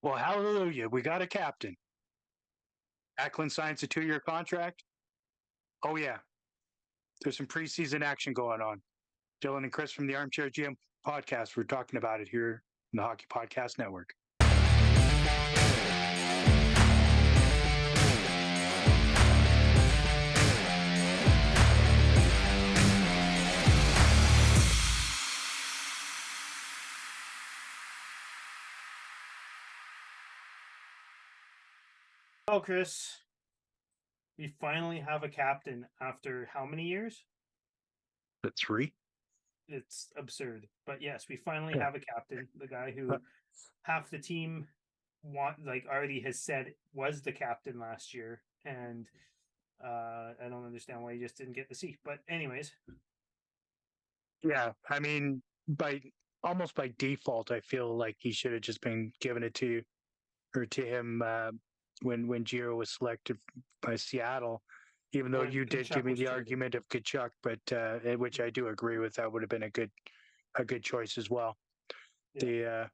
Well, hallelujah. We got a captain. Backlund signs a 2-year contract. Oh, yeah. There's some preseason action going on. Dylan and Chris from the ArmChair GM podcast. We're talking about it here in the Hockey Podcast Network. Oh, Chris, we finally have a captain after how many years? The 3? It's absurd. But yes, we finally have a captain, the guy who half the team already has said was the captain last year. And I don't understand why he just didn't get the seat. But anyways. Yeah, I mean, almost by default, I feel like he should have just been given it to him when Gio was selected by Seattle. Even though you did give me the argument of Tkachuk, but which I do agree with, that would have been a good choice as well. Yeah.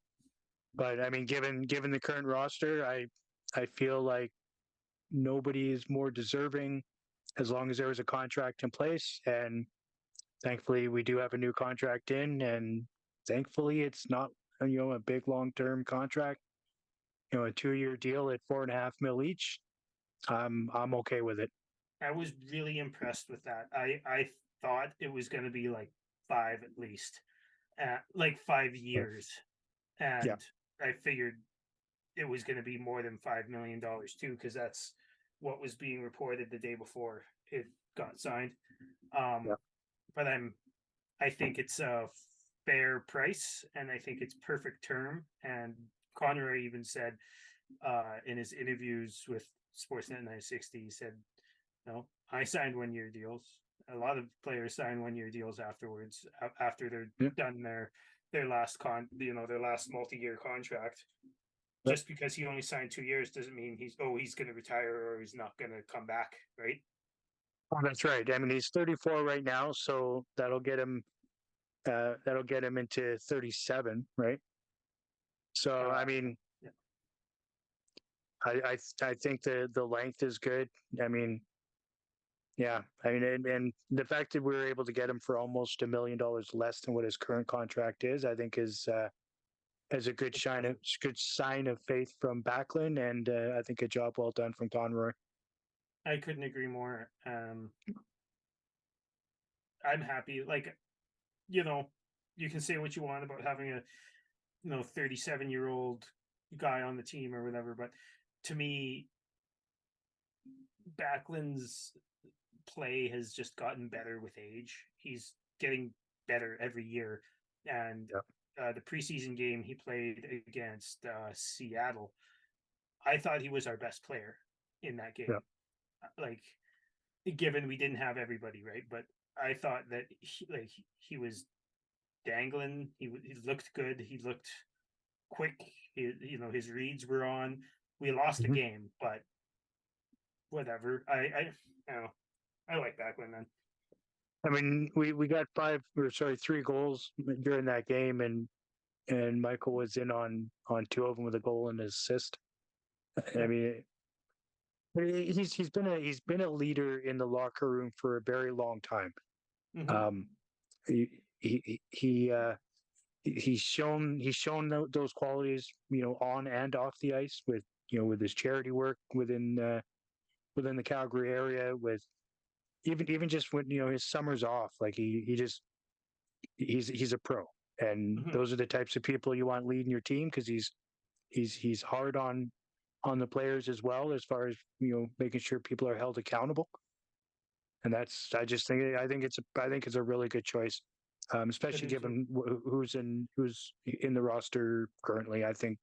But I mean, given the current roster, I feel like nobody is more deserving as long as there was a contract in place. And thankfully, we do have a new contract in, and thankfully, it's not a big long-term contract. A 2-year deal at $4.5 million each. I'm okay with it. I was really impressed with that. I thought it was going to be like 5 at least, like 5 years, and I figured it was going to be more than $5 million too, because that's what was being reported the day before it got signed. But I think it's a fair price, and I think it's perfect term. And Conroy even said in his interviews with Sportsnet 960, he said, "No, I signed 1-year deals. A lot of players sign 1-year deals afterwards, after they're done their last their last multi-year contract. Just because he only signed 2 years doesn't mean he's going to retire or he's not going to come back, right?" Oh, that's right. I mean, he's 34 right now, so that'll get him into 37, right? So I mean, I think the length is good. I mean, yeah, I mean, and the fact that we were able to get him for almost $1 million less than what his current contract is, I think is a good sign of faith from Backlund, and I think a job well done from Conroy. I couldn't agree more. I'm happy. Like, you can say what you want about having a 37-year-old guy on the team or whatever, but to me, Backlund's play has just gotten better with age. He's getting better every year, and the preseason game he played against Seattle, I thought he was our best player in that game. Like, given we didn't have everybody, right? But I thought that he was dangling. He looked good. He looked quick. His reads were on. We lost the game, but whatever. I like Backlund, man. I mean, we got 3 goals during that game, and Michael was in on 2 of them with a goal and an assist. I mean, he's been a leader in the locker room for a very long time. He's shown those qualities, on and off the ice with his charity work within the Calgary area, with even just when his summers off, like he's a pro, and those are the types of people you want leading your team, because he's hard on the players as well, as far as making sure people are held accountable. And I think it's a really good choice, especially given who's in the roster currently. I think,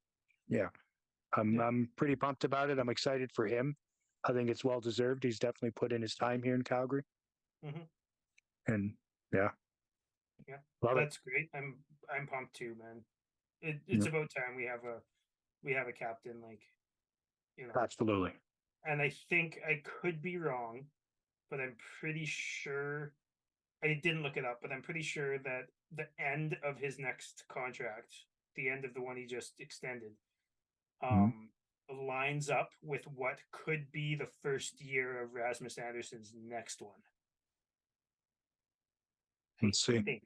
I'm pretty pumped about it. I'm excited for him. I think it's well deserved. He's definitely put in his time here in Calgary. And that's great. I'm pumped too, man. It's about time we have a captain, Absolutely. And I think I could be wrong, but I'm pretty sure, I didn't look it up, but I'm pretty sure that the end of his next contract, the end of the one he just extended, um, lines up with what could be the first year of Rasmus Anderson's next one. Let's see. I think.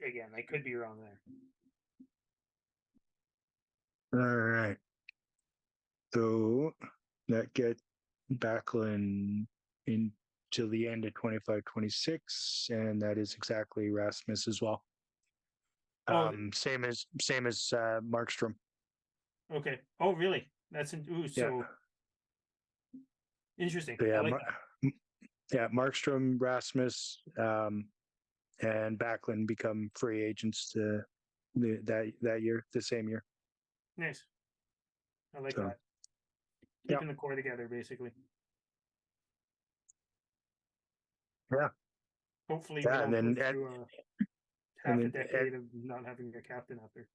Again, I could be wrong there. All right. So that get Backlund into the end of 25-26, and that is exactly Rasmus as well. Oh, Same as Markstrom. okay. Oh, really? That's so interesting. Yeah, I like that. yeah. Markstrom, Rasmus, and Backlund become free agents that year, the same year. Nice. I like So, that. Keeping the core together, basically. Yeah. Hopefully, we don't go through half a decade of not having a captain out there.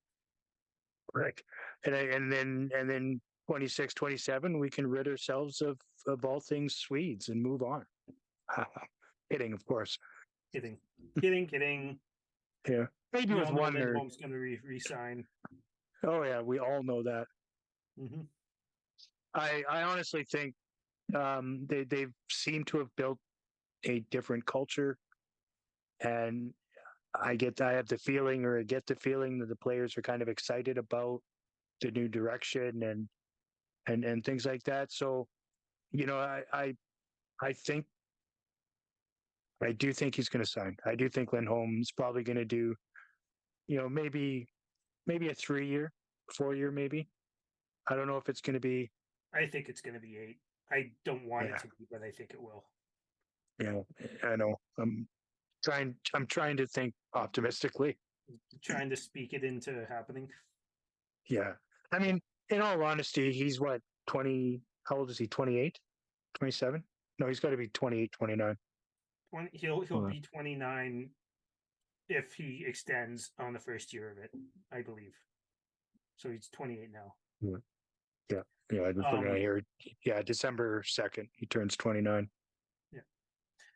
Right. And then 26, 27, we can rid ourselves of all things Swedes and move on. Kidding, of course. Kidding. Yeah. Maybe We with all know one or Lindholm's going to resign. Oh yeah, we all know that. Mm-hmm. I honestly think they seem to have built a different culture, and I have the feeling, or I get the feeling, that the players are kind of excited about the new direction and things like that. So, I think I do think he's going to sign. I do think Lindholm's probably going to do, maybe a 3-year, 4-year, maybe. I don't know if it's going to be. I think it's going to be 8. I don't want it to be, but I think it will. Yeah, I know. I'm trying to think optimistically. Trying to speak it into happening. Yeah. I mean, in all honesty, he's what, 20, how old is he? 28, 27? No, he's got to be 28, 29. He'll be 29 if he extends on the first year of it, I believe. So he's 28 now. Yeah. Yeah. I just looking at here. Yeah. December 2nd, he turns 29. Yeah.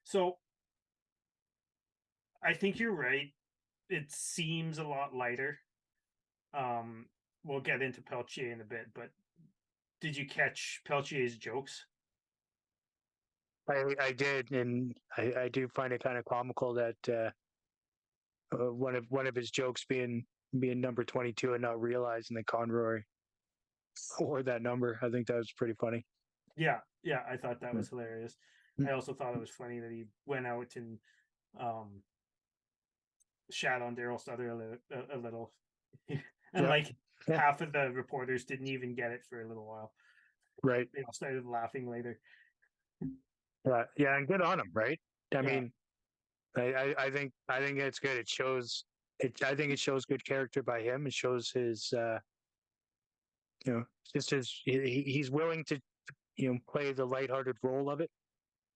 So I think you're right. It seems a lot lighter. We'll get into Peltier in a bit, but did you catch Peltier's jokes? I did, and I do find it kind of comical that one of his jokes being number 22 and not realizing that Conroy wore that number. I think that was pretty funny. Yeah, I thought that was hilarious. I also thought it was funny that he went out and shat on Daryl Sutter a little, and half of the reporters didn't even get it for a little while. Right. They all started laughing later. Yeah, and good on him, right? I mean, I think it's good. It shows I think it shows good character by him. It shows his just he's willing to play the lighthearted role of it.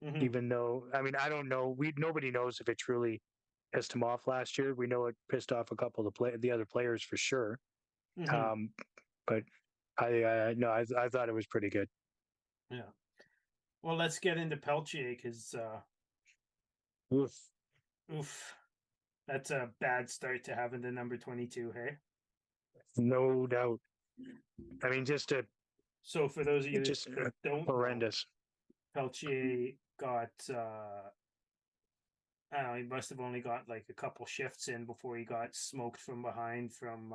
Mm-hmm. Even though, I mean, I don't know, nobody knows if it truly pissed him off last year. We know it pissed off a couple of the other players for sure. Mm-hmm. But I thought it was pretty good. Yeah. Well, let's get into Peltier because oof, that's a bad start to having the number 22. Hey, no doubt. I mean, so for those of you that don't horrendous. Know, Peltier got I don't know, he must have only got like a couple shifts in before he got smoked from behind from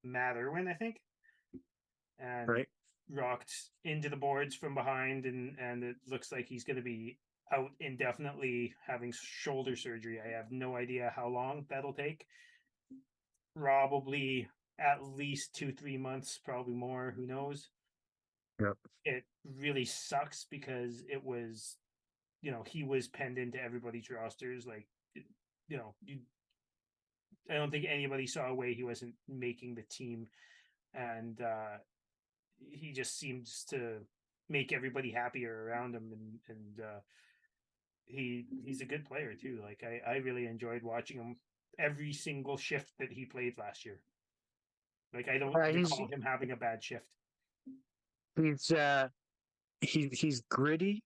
Matt Irwin, I think, and rocked into the boards from behind, and it looks like he's going to be out indefinitely having shoulder surgery. I have no idea how long that'll take. Probably at least 2-3 months, probably more. Who knows? Yep. It really sucks because it was, he was penned into everybody's rosters. Like, I don't think anybody saw a way he wasn't making the team, and he just seems to make everybody happier around him, and he's a good player too. Like I really enjoyed watching him every single shift that he played last year. Like I don't recall him having a bad shift. He's gritty.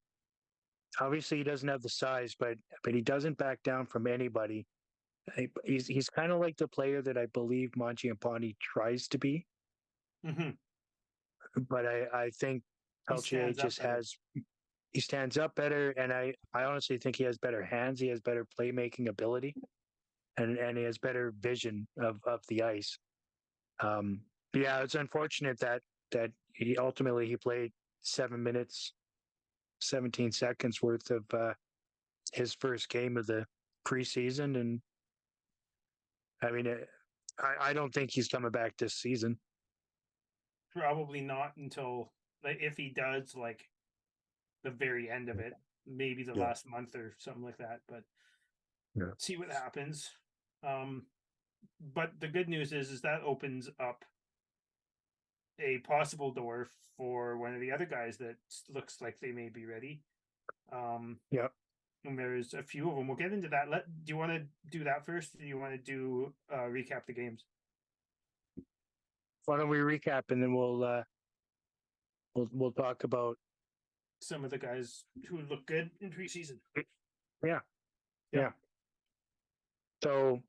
Obviously, he doesn't have the size, but he doesn't back down from anybody. He's kind of like the player that I believe Mangiapane tries to be, Hmm. but I think He Peltier stands up just better. has he stands up better, and I honestly think he has better hands. He has better playmaking ability, and he has better vision of the ice. Um, yeah, it's unfortunate that he played 7 minutes, 17 seconds worth of his first game of the preseason, and I mean, I don't think he's coming back this season. Probably not until, like, if he does, like, the very end of it, maybe the Yeah, last month or something like that. But yeah, see what happens. Um, but the good news is that opens up a possible door for one of the other guys that looks like they may be ready. Um, yeah. and there's a few of them. We'll get into that. Do you want to do that first? Or do you want to do recap the games? Why don't we recap and then we'll talk about Some of the guys who look good in preseason. yeah, Yeah. yeah. So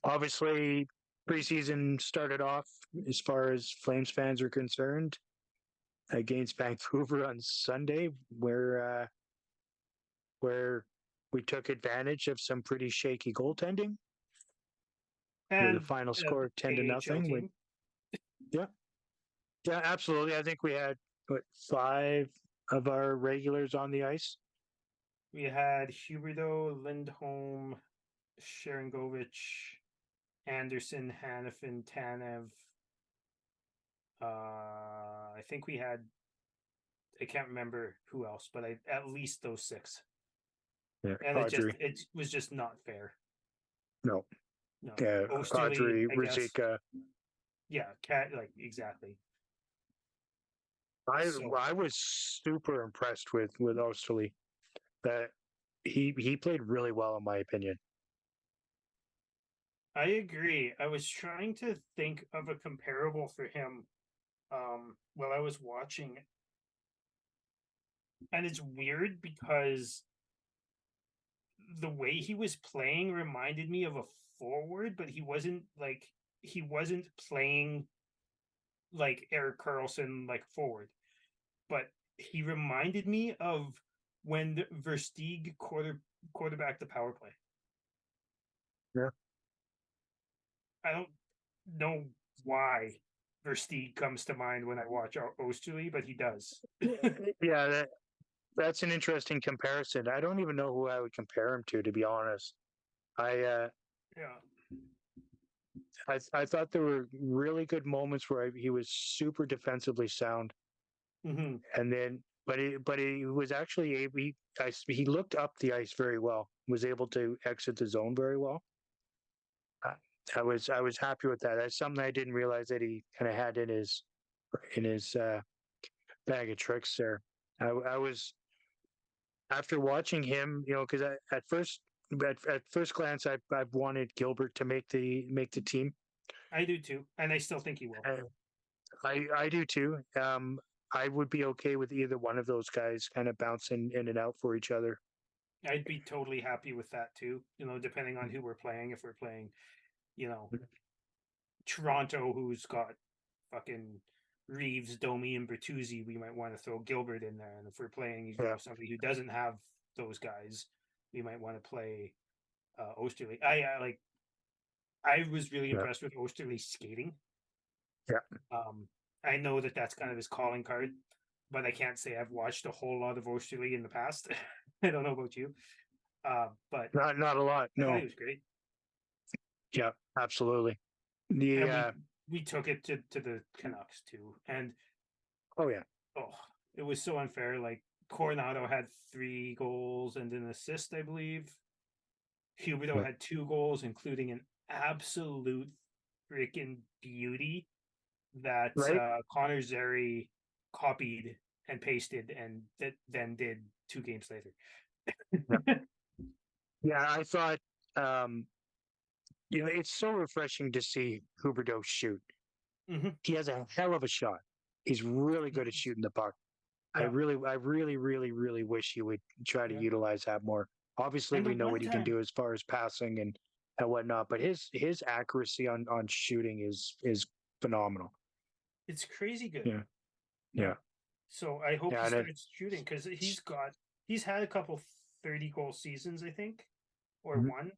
obviously preseason started off as far as Flames fans are concerned against Vancouver on Sunday, where we took advantage of some pretty shaky goaltending with a And final score of 10 to AHL nothing. team. Yeah, yeah, absolutely. I think we had what, 5 of our regulars on the ice. We had Huberto, Lindholm, Sharangovich, Anderson, Hannafin, Tanev. I think we had, I can't remember who else, but at least those 6. Yeah, And Audrey. it was just not fair. No, No. yeah, Osterley, Audrey, I guess. Rizika. Yeah, cat, like, exactly. I So I was super impressed with Osterley. That he played really well in my opinion. I agree. I was trying to think of a comparable for him while I was watching, and it's weird because the way he was playing reminded me of a forward, but he wasn't playing like Eric Carlson like forward, but he reminded me of when the Versteeg quarterback the power play. Yeah, I don't know why Versteeg comes to mind when I watch Osterley, but he does. yeah. That's an interesting comparison. I don't even know who I would compare him to be honest. I uh, Yeah. I thought there were really good moments where he was super defensively sound, Mm-hmm. and then but he was actually able. He looked up the ice very well. Was able to exit the zone very well. I, I was happy with that. That's something I didn't realize that he kind of had in his bag of tricks there. I was after watching him, because at first glance, I've wanted Gilbert to make the team. I do too, and I still think he will. Uh, I do too. I would be okay with either one of those guys kind of bouncing in and out for each other. I'd be totally happy with that too. Depending on who we're playing. If we're playing, you know, Toronto, who's got fucking Reeves, Domi, and Bertuzzi, we might want to throw Gilbert in there. And if we're playing, Yeah, somebody who doesn't have those guys, we might want to play Osterley. I was really yeah, impressed with Osterley's skating. yeah. Um, I know that that's kind of his calling card, but I can't say I've watched a whole lot of Osterley in the past. I don't know about you, but Not a lot. I thought No. he was great. Yeah, absolutely. The And we took it to the Canucks too, and oh yeah, oh, it was so unfair. Like, Coronado had 3 goals and an assist, I believe. Huberto yeah. had 2 goals, including an absolute freaking beauty that Right. Connor Zary copied and pasted, and that then did 2 games later. Yeah, yeah. I thought um, it's so refreshing to see Huberdeau shoot. Hmm. He has a hell of a shot. He's really good at shooting the puck. Yeah, I really, really, really wish he would try to yeah. utilize that more. Obviously, And the we know one what he can time, do as far as passing and and whatnot. But his accuracy on shooting is phenomenal. It's crazy good. Yeah, Yeah. yeah, So I hope yeah. he And it, starts shooting because he's had a couple 30-goal seasons, I think, or Mhm. one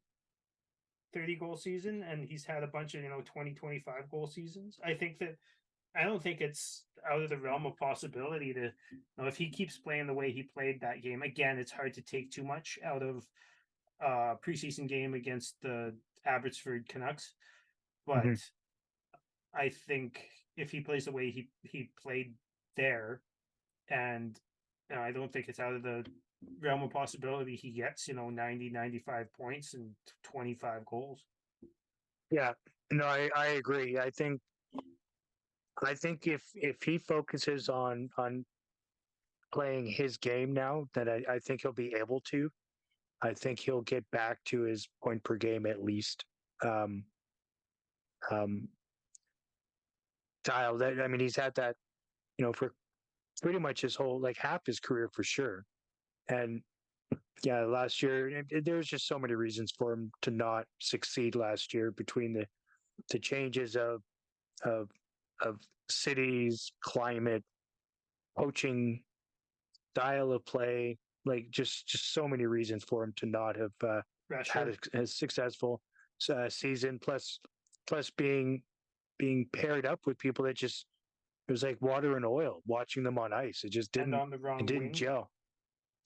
30-goal season, and he's had a bunch of 20-25 goal seasons. I don't think it's out of the realm of possibility to if he keeps playing the way he played that game. Again, it's hard to take too much out of preseason game against the Abbotsford Canucks, but Mhm. I think if he plays the way he played there, and I don't think it's out of the realm of possibility he gets 90 95 points and 25 goals. Yeah, no, I agree. I think if he focuses on playing his game now, then I think he'll be able to. I think he'll get back to his point per game at least. Um, um, style that I mean, he's had that for pretty much his whole like half his career for sure. And yeah, last year there's just so many reasons for him to not succeed last year between the changes of of cities, climate, coaching, style of play, like just so many reasons for him to not have had Pressure. a successful season. Plus being paired up with people that just it was like water and oil watching them on ice. And on the It wrong didn't wing. gel.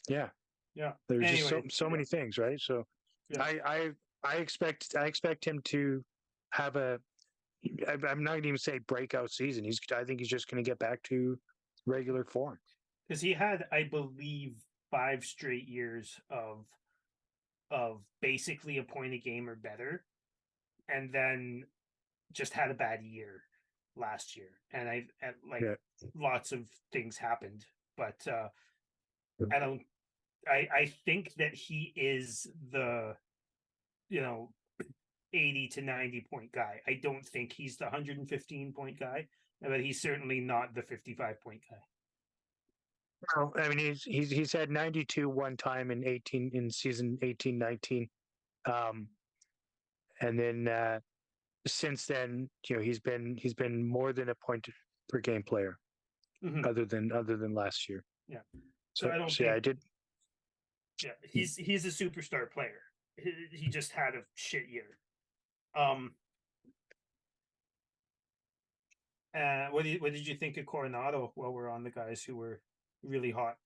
Yeah, Yeah. there's just Anyways, so yeah. many things, right? So Yeah. I I expect him to have a I'm not going to even say breakout season. I think he's just going to get back to regular form. Because he had, I believe, 5 straight years of basically a point a game or better, and then just had a bad year last year. And like Yeah. lots of things happened, but I don't. I think that he is the you know 80 to 90 point guy. I don't think he's the 115 point guy, but he's certainly not the 55 point guy. Well, I mean, he's had 92 one time in season 18-19, and then since then, he's been more than a point per game player, Mm-hmm. other than last year. Yeah. So So I don't so yeah, think I did. yeah, he's a superstar player. He just had a shit year. Um, what did you think of Coronado? While we're on the guys who were really hot,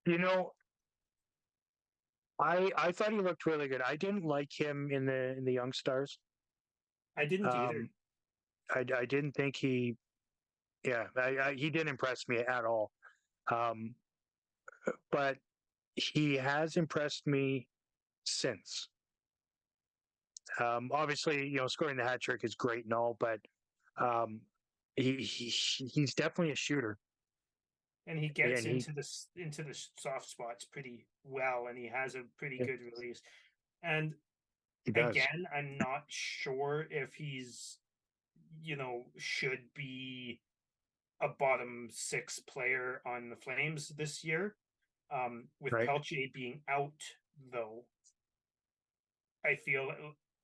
You know, I thought he looked really good. I didn't like him in the Young Stars. I didn't either. Um, I didn't think he didn't impress me at all. Um, but he has impressed me since. Obviously, scoring the hat trick is great and all, but um, he's definitely a shooter, And he gets and he into the soft spots pretty well, and he has a pretty yeah, good release. And he does. again, I'm not sure if he's should be a bottom six player on the Flames this year. With Right? Pelche being out, though, I feel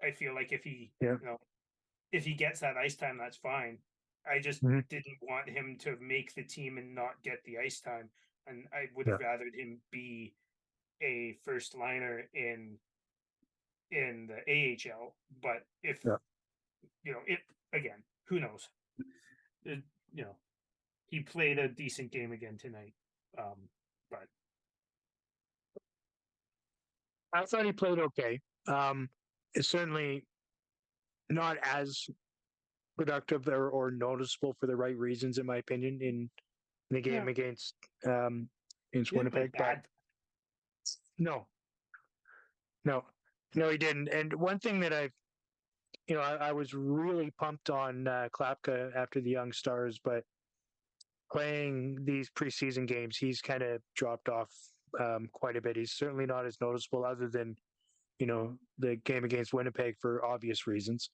I feel like Yeah. if he gets that ice time, that's fine. I just Hmm. didn't want him to make the team and not get the ice time, and I would Yeah. have rathered him be a first liner in the AHL. But if Yeah. it again, who knows? It, you know, he played a decent game again tonight, but I thought he played okay. It's certainly not as productive or noticeable for the right reasons, in my opinion, in the yeah, game um, against he didn't play Winnipeg. But bad. no, no, no, he didn't. And one thing that I was really pumped on Klapka after the Young Stars, but playing these preseason games, he's kind of dropped off quite a bit. He's certainly not as noticeable, other than the game against Winnipeg for obvious reasons.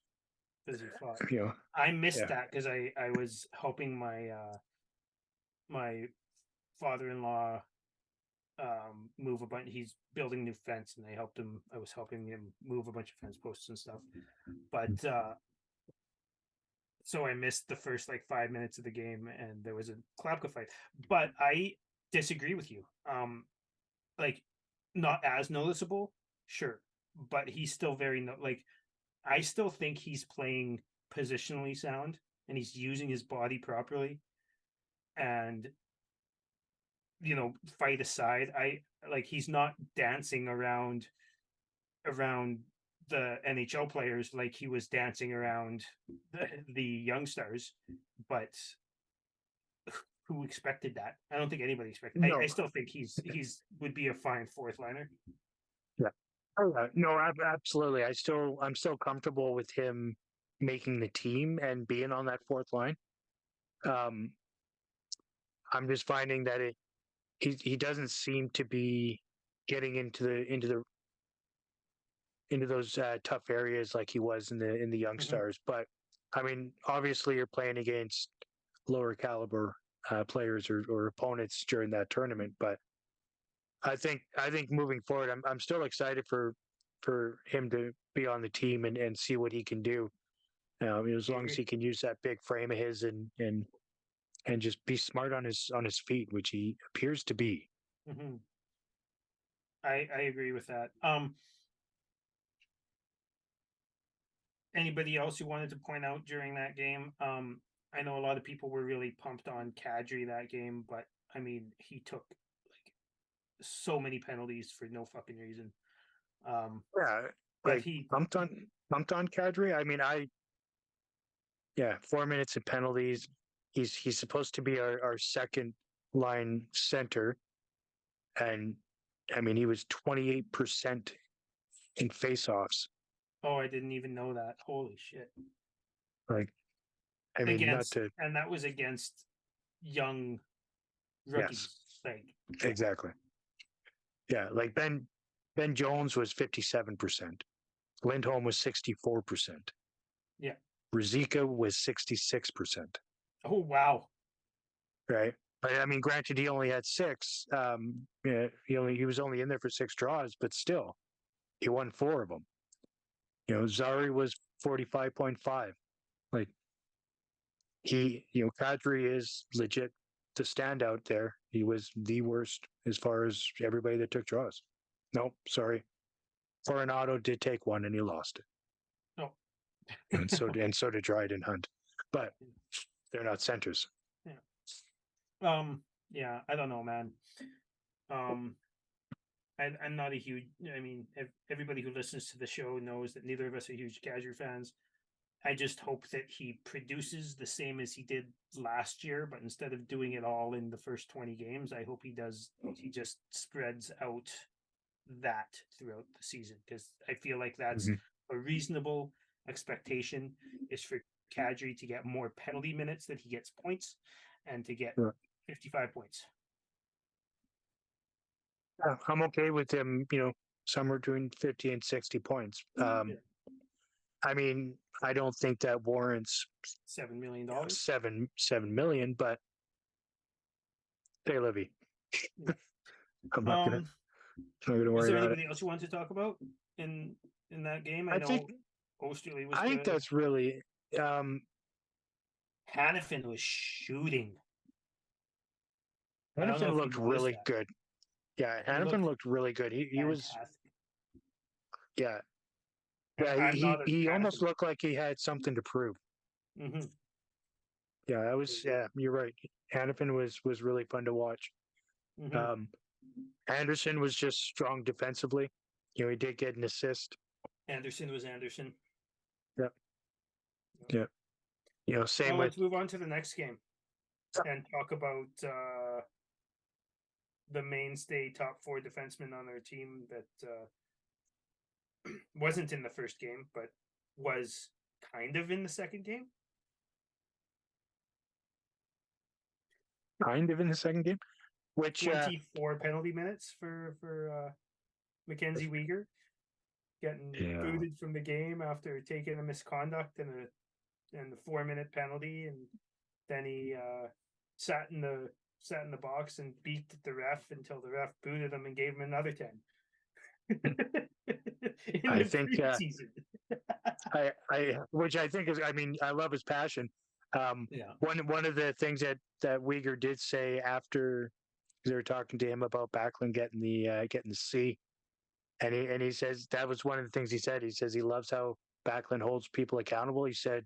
Because he fought. You know, I missed yeah, that because I was helping my my father in law move a bunch. He's building new fence, and I was helping him move a bunch of fence posts and stuff. But so I missed the first like 5 minutes of the game, and there was a Klapka fight. But I disagree with you. Like not as noticeable, sure, but he's still very like. I still think he's playing positionally sound, and he's using his body properly. And fight aside, I like he's not dancing around the NHL players like he was dancing around the young stars, but who expected that? I don't think anybody expected. No. I still think he's would be a fine fourth liner. Yeah. Oh, no, absolutely. I'm still comfortable with him making the team and being on that fourth line. I'm just finding that he doesn't seem to be getting into those tough areas like he was in the young stars. But I mean, obviously, you're playing against lower caliber players or opponents during that tournament. But I think moving forward, I'm still excited for him to be on the team and see what he can do. As long as he can use that big frame of his and just be smart on his feet, which he appears to be. Mm-hmm. I agree with that. Anybody else you wanted to point out during that game? I know a lot of people were really pumped on Kadri that game, but I mean, he took like so many penalties for no fucking reason. Yeah, But like pumped on Kadri. I mean, 4 minutes of penalties. He's supposed to be our second line center, and I mean he was 28% in faceoffs. Oh, I didn't even know that. Holy shit! Like, I mean, and that was against young rookies. Yes, like exactly. Yeah, like Ben Jones was 57%. Lindholm was 64%. Yeah. Ruzicka was 66%. Oh wow. Right. But I mean, granted, he only had six. He was only in there for 6 draws, but still, he won 4 of them. Zari was 45.5. Like Kadri is legit the standout there. He was the worst as far as everybody that took draws. Nope, sorry. Coronado did take one and he lost it. Oh. and so did Dryden Hunt. But they're not centers. Yeah. Yeah, I don't know, man. I'm not a huge. I mean, everybody who listens to the show knows that neither of us are huge Kadri fans. I just hope that he produces the same as he did last year, but instead of doing it all in the first 20 games, I hope he just spreads out that throughout the season, because I feel like that's a reasonable expectation, is for Kadri to get more penalty minutes than he gets points, and to get 55 points. Yeah, I'm okay with him, somewhere between 50 and 60 points. I mean, I don't think that warrants $7 million. $7 million, but hey, Livy, I'm not gonna worry about it. Is there anybody else you want to talk about in that game? I know Osterley was. I think that's really. Hanifin was shooting. Hanifin looked really good. Yeah, Hanifin looked really good. He was. Yeah. Yeah, he almost looked like he had something to prove. Mm-hmm. Yeah, that was. Yeah, you're right. Hanifin was really fun to watch. Mm-hmm. Anderson was just strong defensively. He did get an assist. Anderson was Anderson. Yep. Yeah. Same Let's move on to the next game and talk about the mainstay top 4 defenseman on our team that wasn't in the first game, but was kind of in the second game. Kind of in the second game, which 24 penalty minutes for Mackenzie Weegar, getting booted from the game after taking a misconduct and the 4-minute penalty, and then he sat in the sat in the box and beat the ref until the ref booted him and gave him another 10 in I the think preseason. which I think is, I mean, I love his passion. Yeah. One of the things that Uyghur did say after they were talking to him about Backlund getting the C, and he says that was one of the things he said. He says he loves how Backlund holds people accountable. He said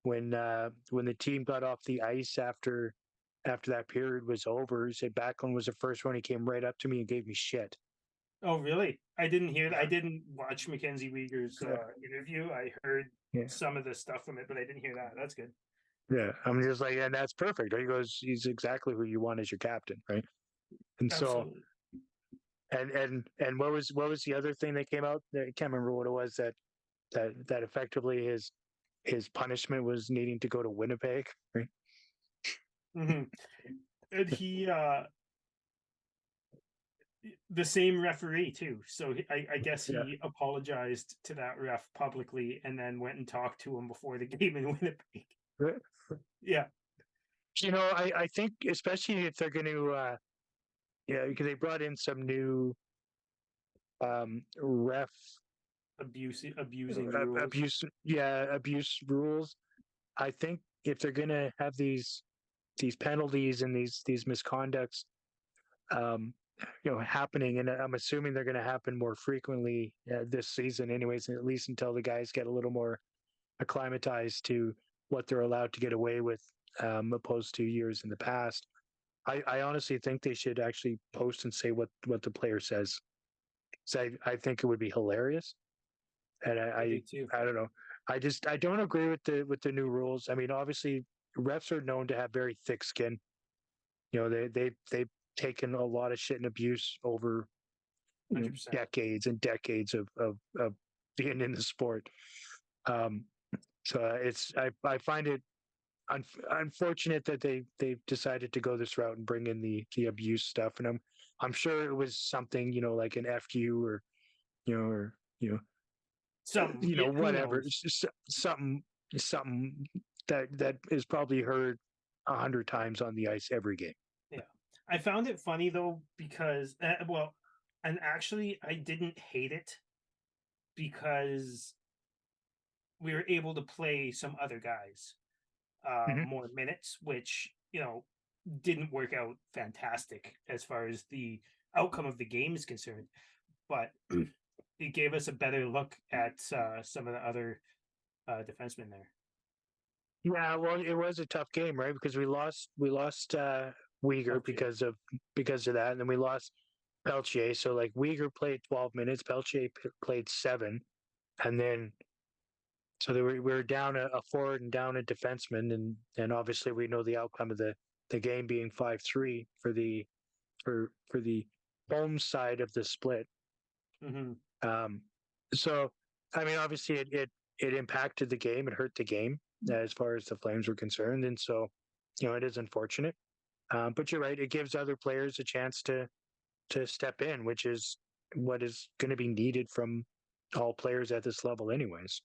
when the team got off the ice after that period was over, he said Backlund was the first one. He came right up to me and gave me shit. Oh, really? I didn't hear that. I Yeah. didn't watch Mackenzie Uyghur's interview. I heard Yeah. some of the stuff from it, but I didn't hear that. That's good. Yeah. I'm just like, and that's perfect. Right? He goes, he's exactly who you want as your captain, right? And so, Absolutely. and what was the other thing that came out? I can't remember what it was that effectively his punishment was needing to go to Winnipeg, right? Mm-hmm. And he the same referee too. So I guess Yeah. he apologized to that ref publicly and then went and talked to him before the game in Winnipeg. Right. Yeah. You know, I think especially if they're going to, yeah, because they brought in some new ref Abusing rules. abuse rules. I think if they're going to have these penalties and these misconducts, um, happening, and I'm assuming they're going to happen more frequently this season, anyways, at least until the guys get a little more acclimatized to what they're allowed to get away with, opposed to years in the past. I honestly think they should actually post and say what the player says. So I think it would be hilarious, and I do too. I don't know. I don't agree with the new rules. I mean, obviously, refs are known to have very thick skin. You know, they've taken a lot of shit and abuse over 100%. decades and decades of being in the sport. Um, so I find it unfortunate that they've decided to go this route and bring in the abuse stuff, and I'm sure it was something like an FQ or or Something. Yeah, who whatever. knows? It's just something that is probably heard 100 times on the ice every game. Yeah. I found it funny though because well, and actually I didn't hate it because we were able to play some other guys Mm-hmm. more minutes, which didn't work out fantastic as far as the outcome of the game is concerned, but it gave us a better look at some of the other defensemen there. Yeah, well, it was a tough game, right? Because we lost Uyghur Okay. because of that, and then we lost Peltier. So like Uyghur played 12 minutes, Peltier played 7, and then so we were down a forward and down a defenseman, and obviously we know the outcome of the game being 5-3 for the home side of the split. Mm-hmm. Um, so I mean, obviously it impacted the game, it hurt the game as far as the Flames were concerned, and so it is unfortunate. But you're right; it gives other players a chance to step in, which is what is going to be needed from all players at this level, anyways.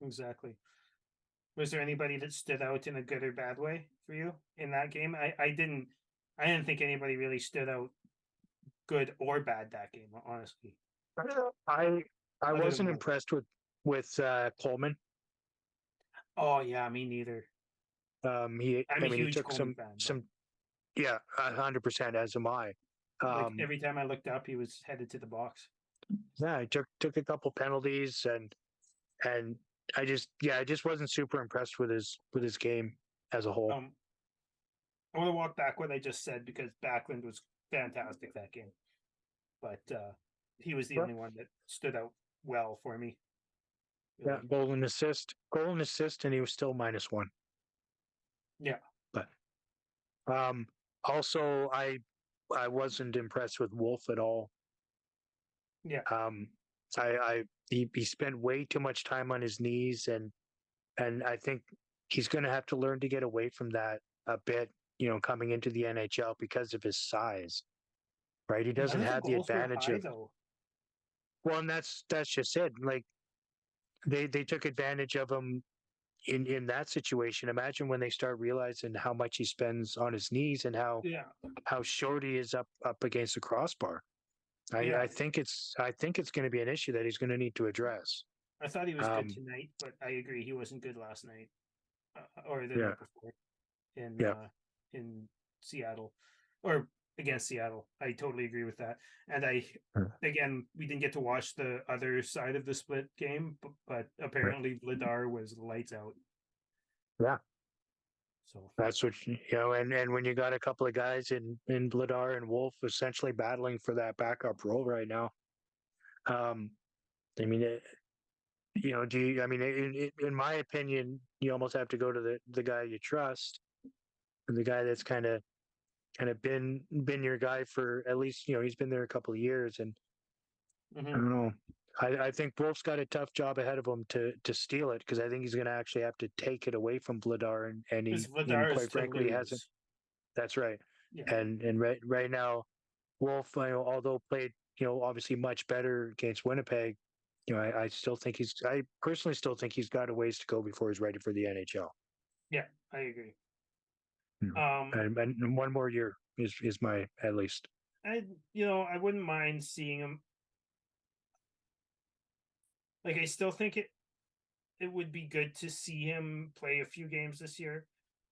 Exactly. Was there anybody that stood out in a good or bad way for you in that game? I didn't think anybody really stood out good or bad that game, honestly. I I Other than wasn't Wolf. impressed with Coleman. Oh yeah, me neither. I'm I a mean, he huge took Coleman fan though. yeah, 100%, as am I. Like Um, every time I looked up, he was headed to the box. yeah, he took a couple penalties, and I just wasn't super impressed with his game as a whole. Um, I want to walk back what I just said because Backlund was fantastic that game, but he was the Yeah, only one that stood out well for me. yeah, Really. goal and assist, and he was still -1. Yeah. But also, I wasn't impressed with Wolf at all. Yeah. Um, he spent way too much time on his knees, and I think he's going to have to learn to get away from that a bit. Coming into the NHL because of his size, right? He None doesn't of the have the goals were advantage high of though. well, and that's just it. Like they took advantage of him in that situation, imagine when they start realizing how much he spends on his knees and Yeah. how short he is up against the crossbar. Yeah. I think it's going to be an issue that he's going to need to address. I thought he was good Um, tonight, but I agree he wasn't good last night or the yeah, night before in yeah, uh, in Seattle or against Seattle. I totally agree with that. And again, we didn't get to watch the other side of the split game, but apparently Vladar was lights out. yeah. So That's what and when you got a couple of guys in Vladar and Wolf essentially battling for that backup role right now. Um, I mean, do you? I mean, in my opinion, you almost have to go to the guy you trust, and the guy that's kind of been your guy for at least he's been there a couple of years, and I mm-hmm. don't know. I think Wolf's got a tough job ahead of him to steal it because I think he's going to actually have to take it away from Vladar, and It's and Vladar is quite to frankly he hasn't. lose. That's right. Yeah. And right now, Wolf, although played obviously much better against Winnipeg, I still think I personally still think he's got a ways to go before he's ready for the NHL. Yeah, I agree. You know, Um, and one more year is my at least. I wouldn't mind seeing him. Like, I still think it would be good to see him play a few games this year.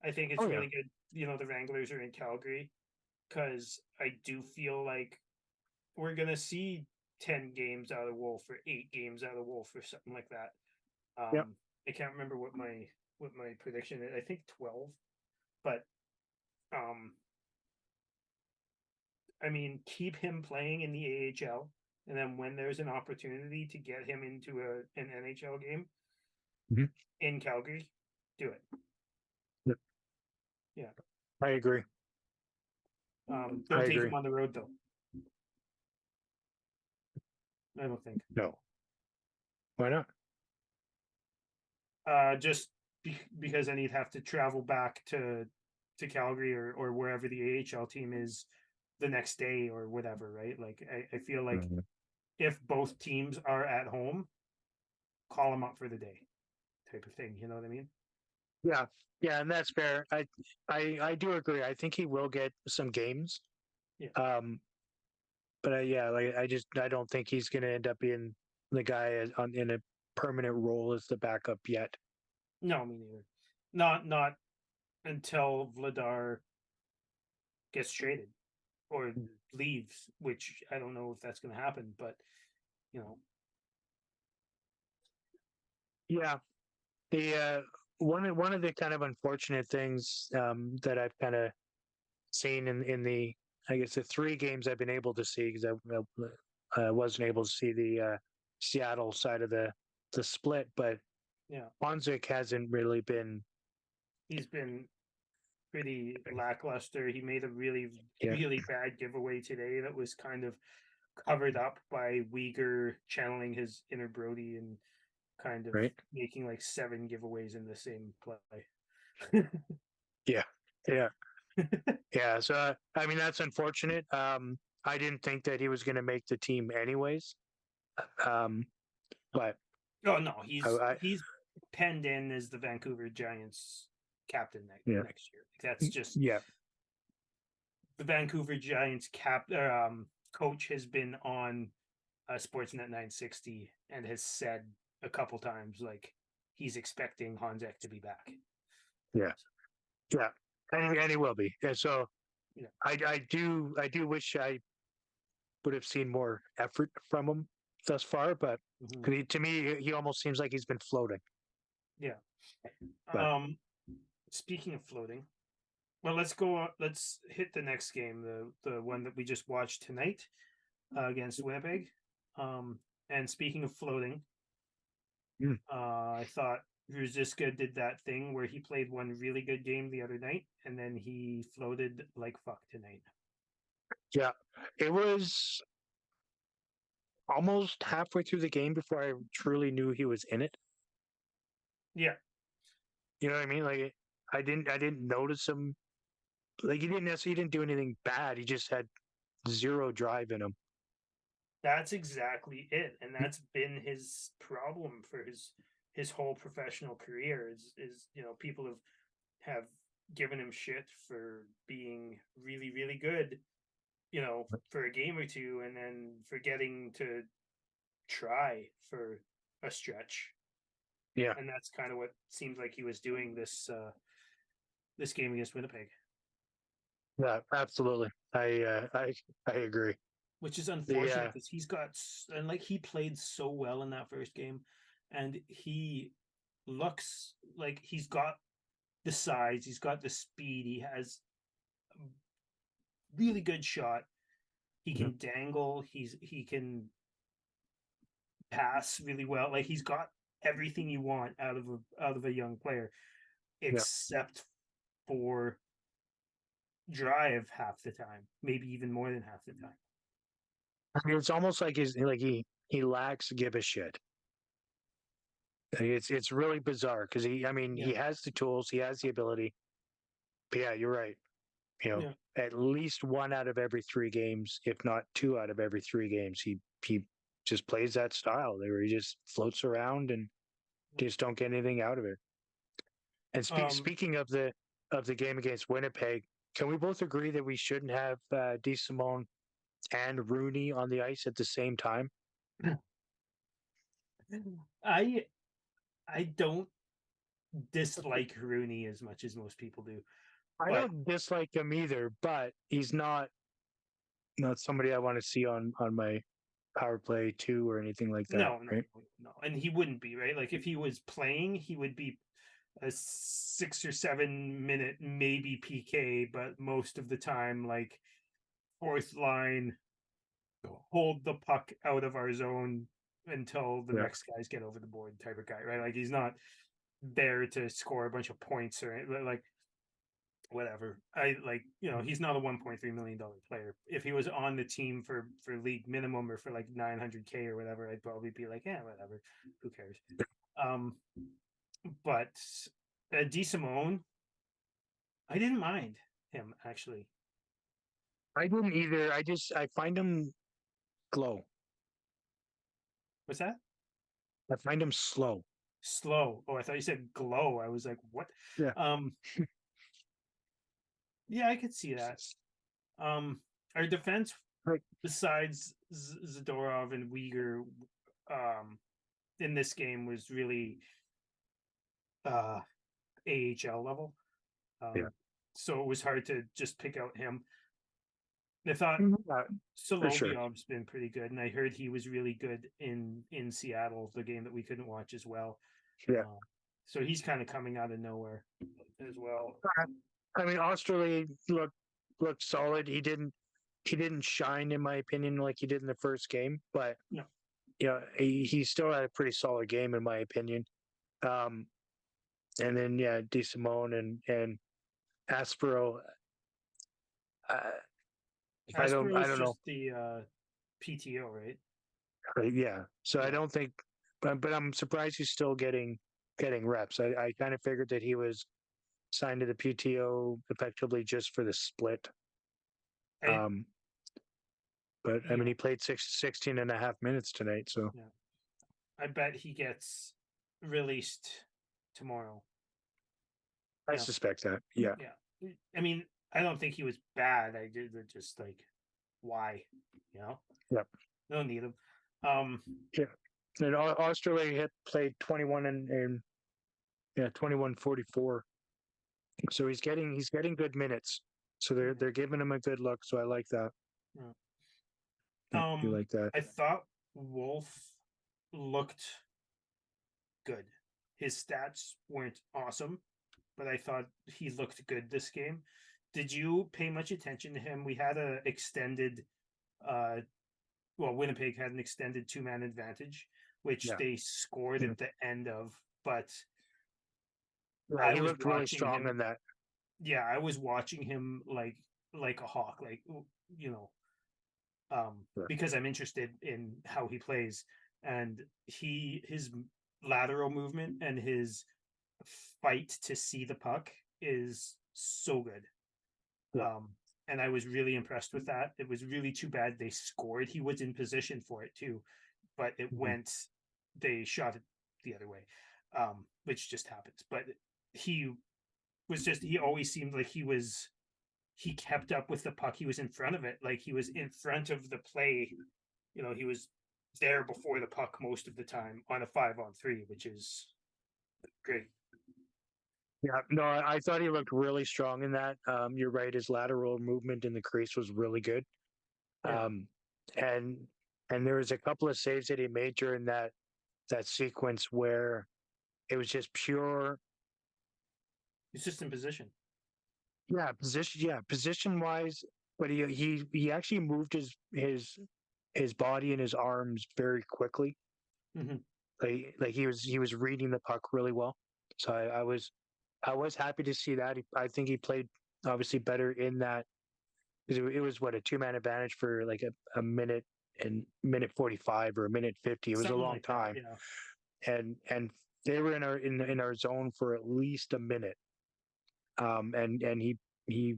I think it's Oh yeah, really good. The Wranglers are in Calgary because I do feel like we're gonna see 10 games out of Wolf or 8 games out of Wolf or something like that. yeah, I can't remember what my prediction is. I think 12, but um, I mean, keep him playing in the AHL, and then when there's an opportunity to get him into an NHL game mhm. in Calgary, do it. Yeah, Yeah. I agree. I Don't take agree. him on the road though. I don't think. No, why not? Just because then he'd have to travel back to Calgary or wherever the AHL team is the next day or whatever, right? Like I feel like Mhm. if both teams are at home, call him up for the day, type of thing. You know what I mean? Yeah, yeah, and that's fair. I do agree. I think he will get some games. Yeah. Um, but yeah, like I don't think he's going to end up being the guy in a permanent role as the backup yet. No, me neither. Not until Vladar gets traded or leaves, which I don't know if that's going to happen, but you know, Yeah, the one of the kind of unfortunate things that I've kind of seen in the I guess the 3 games I've been able to see because I wasn't able to see the Seattle side of the split, but yeah, Bonzik hasn't really been. he's been pretty lackluster. He made a really, Yeah, really bad giveaway today that was kind of covered up by Uyghur channeling his inner Brody and kind of right. making like 7 giveaways in the same play. Yeah, yeah, yeah. So I mean that's unfortunate. I didn't think that he was going to make the team anyways. Um, but Oh no, I he's penned in as the Vancouver Giants captain yeah, next year. That's just yeah, the Vancouver Giants coach has been on Sportsnet 960 and has said a couple times like he's expecting Honzek to be back. yeah, yeah, and he will be. Yeah, so Yeah. I do wish I would have seen more effort from him thus far, but Mm-hmm. to me, he almost seems like he's been floating. Yeah. But Speaking of floating, well, let's go. Let's hit the next game, the one that we just watched tonight against Winnipeg. And speaking of floating, mm, I thought Ruziska did that thing where he played one really good game the other night, and then he floated like fuck tonight. yeah, it was almost halfway through the game before I truly knew he was in it. Yeah, You know what I mean? Like I didn't notice him. Like he didn't do anything bad. He just had zero drive in him. that's exactly it, and that's been his problem for his his whole professional career is people have given him shit for being really, really good, for a game or two, and then forgetting to try for a stretch. Yeah, And that's kind of what seems like he was doing this game against Winnipeg, yeah, absolutely. I agree. which is The unfortunate because and like he played so well in that first game, and he looks like he's got the size, he's got the speed, he has a really good shot. He Mhm. can dangle. He can pass really well. Like he's got everything you want out of a young player, Yeah, except for drive half the time, maybe even more than half the time. I mean, it's almost like he lacks give a shit. It's really bizarre because I mean, Yeah, he has the tools, he has the ability. But yeah, you're right. You know, yeah. at least one out of every 3 games, if not two out of every 3 games, he just plays that style where he just floats around and just don't get anything out of it. And Um, speaking of the game against Winnipeg, can we both agree that we shouldn't have DeSimone and Rooney on the ice at the same time? I I don't dislike Rooney as much as most people do, I but don't dislike him either, but he's not somebody I want to see on my power play 2 or anything like that, no, no, right? no, and he wouldn't be right. Like if he was playing, he would be a 6 or 7 minute maybe PK, but most of the time like fourth line, hold the puck out of our zone until the Yeah. next guys get over the board type of guy, right? Like he's not there to score a bunch of points or like whatever. I like, he's not a $1.3 million player. If he was on the team for league minimum or for like 900K or whatever, I'd probably be like, yeah, whatever. Who cares? Um, but D Simone, I didn't mind him actually. I didn't either. I find him slow. What's that? I find him slow. Slow. Oh, I thought you said glow. I was like, what? Yeah. Um, yeah, I could see that. Our defense, Like, besides Zadorov and Uyghur, um, in this game was really uh AHL level. yeah. Um, so it was hard to just pick out him. I thought Yeah, for sure. Solovyov's been pretty good, and I heard he was really good in Seattle, the game that we couldn't watch as well. Yeah. Um, so he's kind of coming out of nowhere as well. I mean, Australia looked solid. He didn't shine in my opinion like he did in the first game, but No, he still had a pretty solid game in my opinion. Um, and then yeah, DeSimone and Aspero. Uh, I Aspero's don't know. just the PTO, right? Yeah, so I Yeah, don't think, but I'm surprised he's still getting reps. I kind of figured that he was signed to the PTO effectively just for the split. I Um, but I mean, yeah he played 16.5 minutes tonight, so yeah. I bet he gets released tomorrow. I Yeah, suspect that. Yeah, yeah. I mean, I don't think he was bad. I did just like why, you know, yeah, don't need him. Um, yeah. And Australia had played 21 and yeah 21-44, so he's getting good minutes. So they're giving him a good look. So I like that. yeah. I do like that. I thought Wolf looked good. His stats weren't awesome, but I thought he looked good this game. Did you pay much attention to him? We had a extended uh Winnipeg had an extended 2-man advantage, which Yeah, they scored yeah. at the end of, but Yeah, I he was looked really watching strong him. in that. Yeah, I was watching him like a hawk, like you know, Yeah. because I'm interested in how he plays, and his lateral movement and his fight to see the puck is so good. Yeah. Um, and I was really impressed with that. It was really too bad they scored. He was in position for it too, but it Mhm. went. They shot it the other way. which just happens. But he he always seemed like he kept up with the puck. He was in front of it, like he was in front of the play. He was there before the puck most of the time on a 5-on-3, which is great. Yeah, no, I thought he looked really strong in that. You're right, his lateral movement in the crease was really good. Yeah, Um, and there was a couple of saves that he made during that sequence where it was just pure, he's just in position. yeah, position wise, but he actually moved his body and his arms very quickly. Mm-hmm. Like he was reading the puck really well. So I was happy to see that. I think he played obviously better in that because it was what, a two-man advantage for like a minute and minute 45 or a minute 50. It was a Something long like that. time, Yeah. and they were in our zone for at least a minute. And he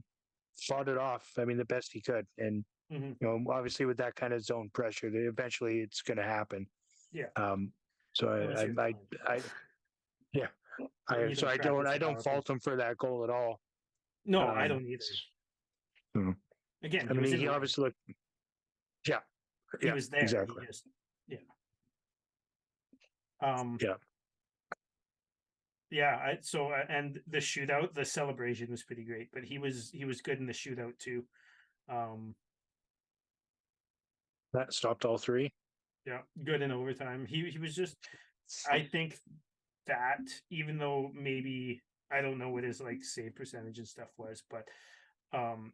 fought it off. I mean, the best he could, and Mm-hmm. obviously with that kind of zone pressure, eventually it's going to happen. Yeah. Um, so That was your time. I yeah, Don't I need so him I don't practice I the don't power play. fault him for that goal at all. No, I Um, don't either. so, Again, I he mean, was in he the way. obviously looked, yeah, He yeah, was there. He exactly, just, yeah. Um, yeah. yeah. And the shootout, the celebration was pretty great, but he was good in the shootout too. Um, That stopped all three. yeah, good in overtime. He was just, I think that even though maybe I don't know what his like save percentage and stuff was, but um,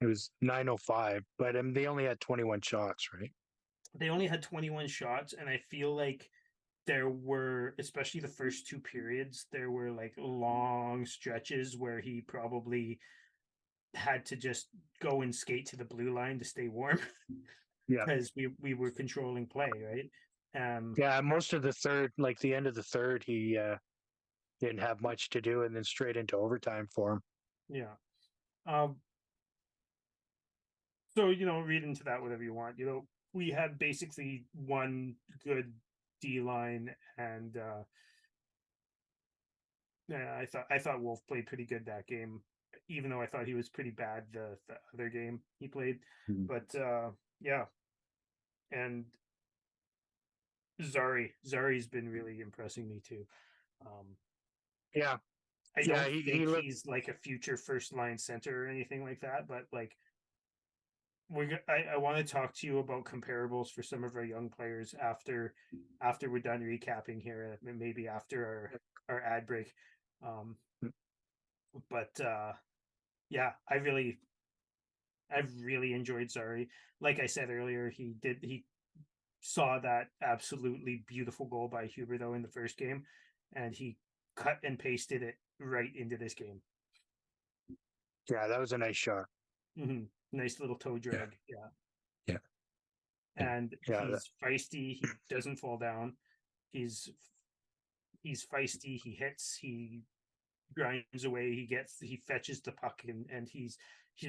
It was 905, but they only had 21 shots, right? they only had 21 shots, and I feel like there were, especially the first two periods, there were like long stretches where he probably had to just go and skate to the blue line to stay warm Yeah, because we were controlling play, right? yeah. Most of the third, like the end of the third, he didn't have much to do, and then straight into overtime for him. Yeah. Um, so read into that whatever you want. We had basically one good D line, and yeah, I thought Wolf played pretty good that game, even though I thought he was pretty bad the other game he played. Mhm. But yeah, and Zari's been really impressing me too. Um, Yeah, I yeah. don't He think looked. he's like a future first line center or anything like that, but like I want to talk to you about comparables for some of our young players after we're done recapping here, maybe after our ad break. Um, but yeah, I've really enjoyed Zari. Like I said earlier, he saw that absolutely beautiful goal by Huberto in the first game, and he cut and pasted it right into this game. Yeah, that was a nice shot. Mm-hmm. Nice little toe Yeah, drag. Yeah. yeah, yeah, And yeah. he's feisty. He doesn't fall down. He's he's feisty. He hits. He grinds away. He fetches the puck, and he's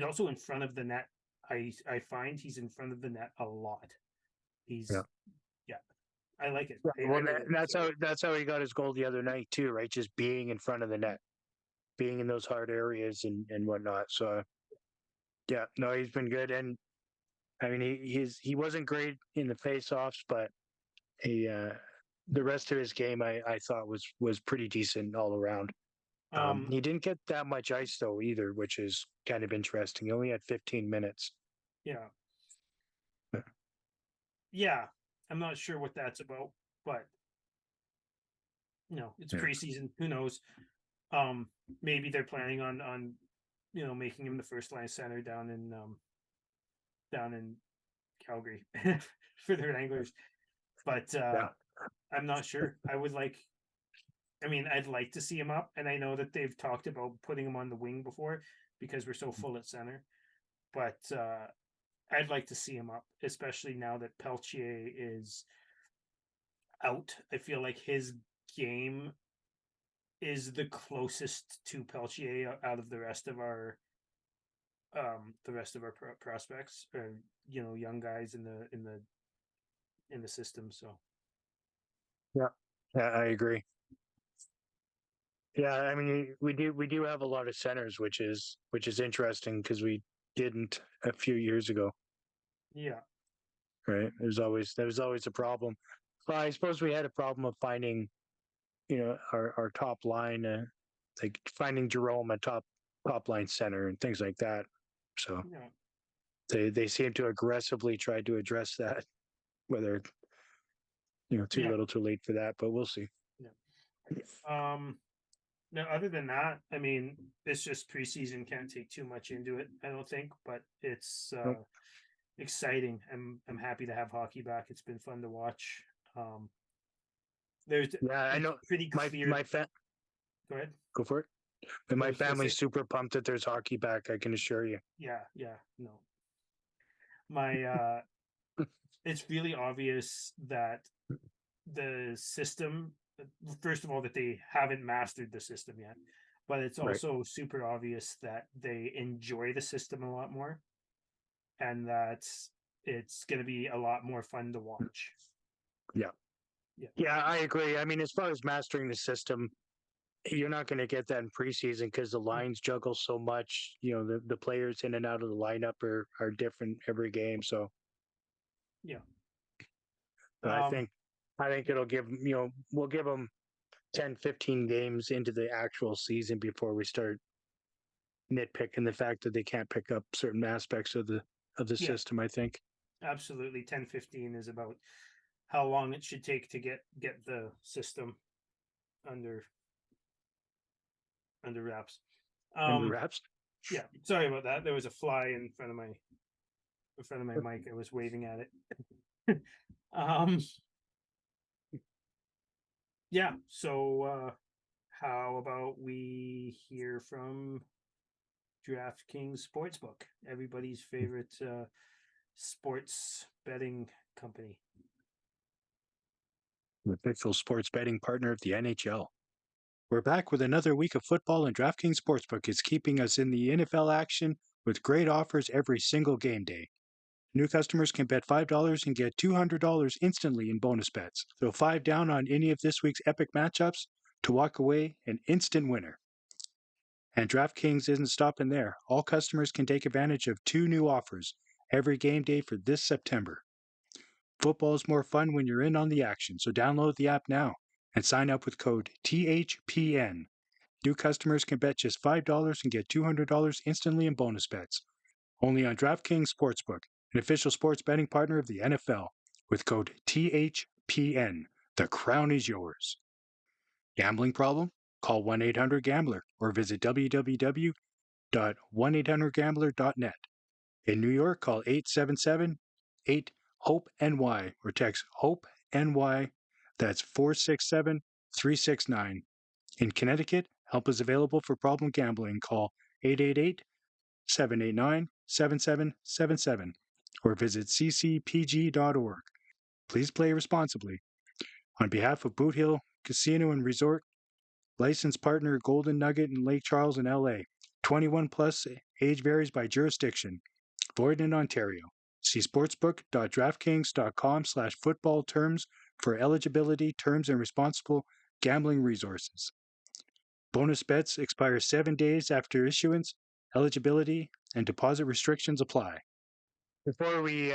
also in front of the net. I find he's in front of the net a lot. Yeah. He's Yeah, I like it. Yeah, I well, really like that's how Zari. he got his goal the other night too, right? Just being in front of the net, being in those hard areas and whatnot. So yeah, no, he's been good, and I mean he wasn't great in the face-offs, but he the rest of his game I thought was pretty decent all around. Um, He didn't get that much ice though either, which is kind of interesting. He only had 15 minutes. yeah, yeah. I'm not sure what that's about, but it's Yeah, preseason. Who knows? Um, Maybe they're planning on making him the first line center down in Calgary for the Wranglers. But yeah, I'm not sure. I'd like to see him up, and I know that they've talked about putting him on the wing before because we're so full at center. But I'd like to see him up, especially now that Peltier is out. I feel like his game is the closest to Peltier out of the rest of our prospects, or young guys in the system. So yeah. Yeah, I agree. Yeah, I mean, we do have a lot of centers, which is interesting because we didn't a few years ago, Yeah, right? There was always a problem. Well, I suppose we had a problem of finding, our top line, like finding Jerome a top line center and things like that. So yeah, they seem to aggressively try to address that, whether too yeah, little, too late for that, but we'll see. yeah. Now, other than that, I mean, it's just preseason. Can't take too much into it, I don't think, but it's Nope. exciting. I'm happy to have hockey back. It's been fun to watch. Um, there's Yeah, I it's know. pretty My clear. my fa- Go ahead. Go for it. And I my was gonna family's say, super pumped that there's hockey back. I can assure you. yeah, yeah, no. My it's really obvious that the system, first of all, that they haven't mastered the system yet, but it's Right. also super obvious that they enjoy the system a lot more, and that it's going to be a lot more fun to watch. Yeah. Yeah, Yeah, I agree. I mean, as far as mastering the system, you're not going to get that in preseason because the no, lines juggle so much. The players in and out of the lineup are different every game. So yeah, but I um, think I think it'll we'll give them 10, 15 games into the actual season before we start nitpicking the fact that they can't pick up certain aspects of the yeah, system, I think. absolutely. 10-15 is about how long it should take to get the system under under wraps. Under Um, wraps. yeah, sorry about that. There was a fly in front of my mic. I was waving at it. um, yeah. So, how about we hear from DraftKings Sportsbook, everybody's favorite sports betting company? The official sports betting partner of the NHL. We're back with another week of football, and DraftKings Sportsbook is keeping us in the NFL action with great offers every single game day. New customers can bet $5 and get $200 instantly in bonus bets. Throw 5 down on any of this week's epic matchups to walk away an instant winner. And DraftKings isn't stopping there. All customers can take advantage of 2 new offers every game day for this September. Football is more fun when you're in on the action, so download the app now and sign up with code THPN. New customers can bet just $5 and get $200 instantly in bonus bets. Only on DraftKings Sportsbook, an official sports betting partner of the NFL, with code THPN. The crown is yours. Gambling problem? Call 1-800-GAMBLER or visit www.1800gambler.net. In New York, call 877-8-HOPE-NY or text HOPE-NY. That's 467-369. In Connecticut, help is available for problem gambling. Call 888-789-7777 or visit ccpg.org. Please play responsibly. On behalf of Boot Hill Casino and Resort, licensed partner Golden Nugget in Lake Charles in LA. 21 plus, age varies by jurisdiction. Void in Ontario. See sportsbook.draftkings.com/football terms for eligibility, terms, and responsible gambling resources. Bonus bets expire 7 days after issuance. Eligibility and deposit restrictions apply. Before we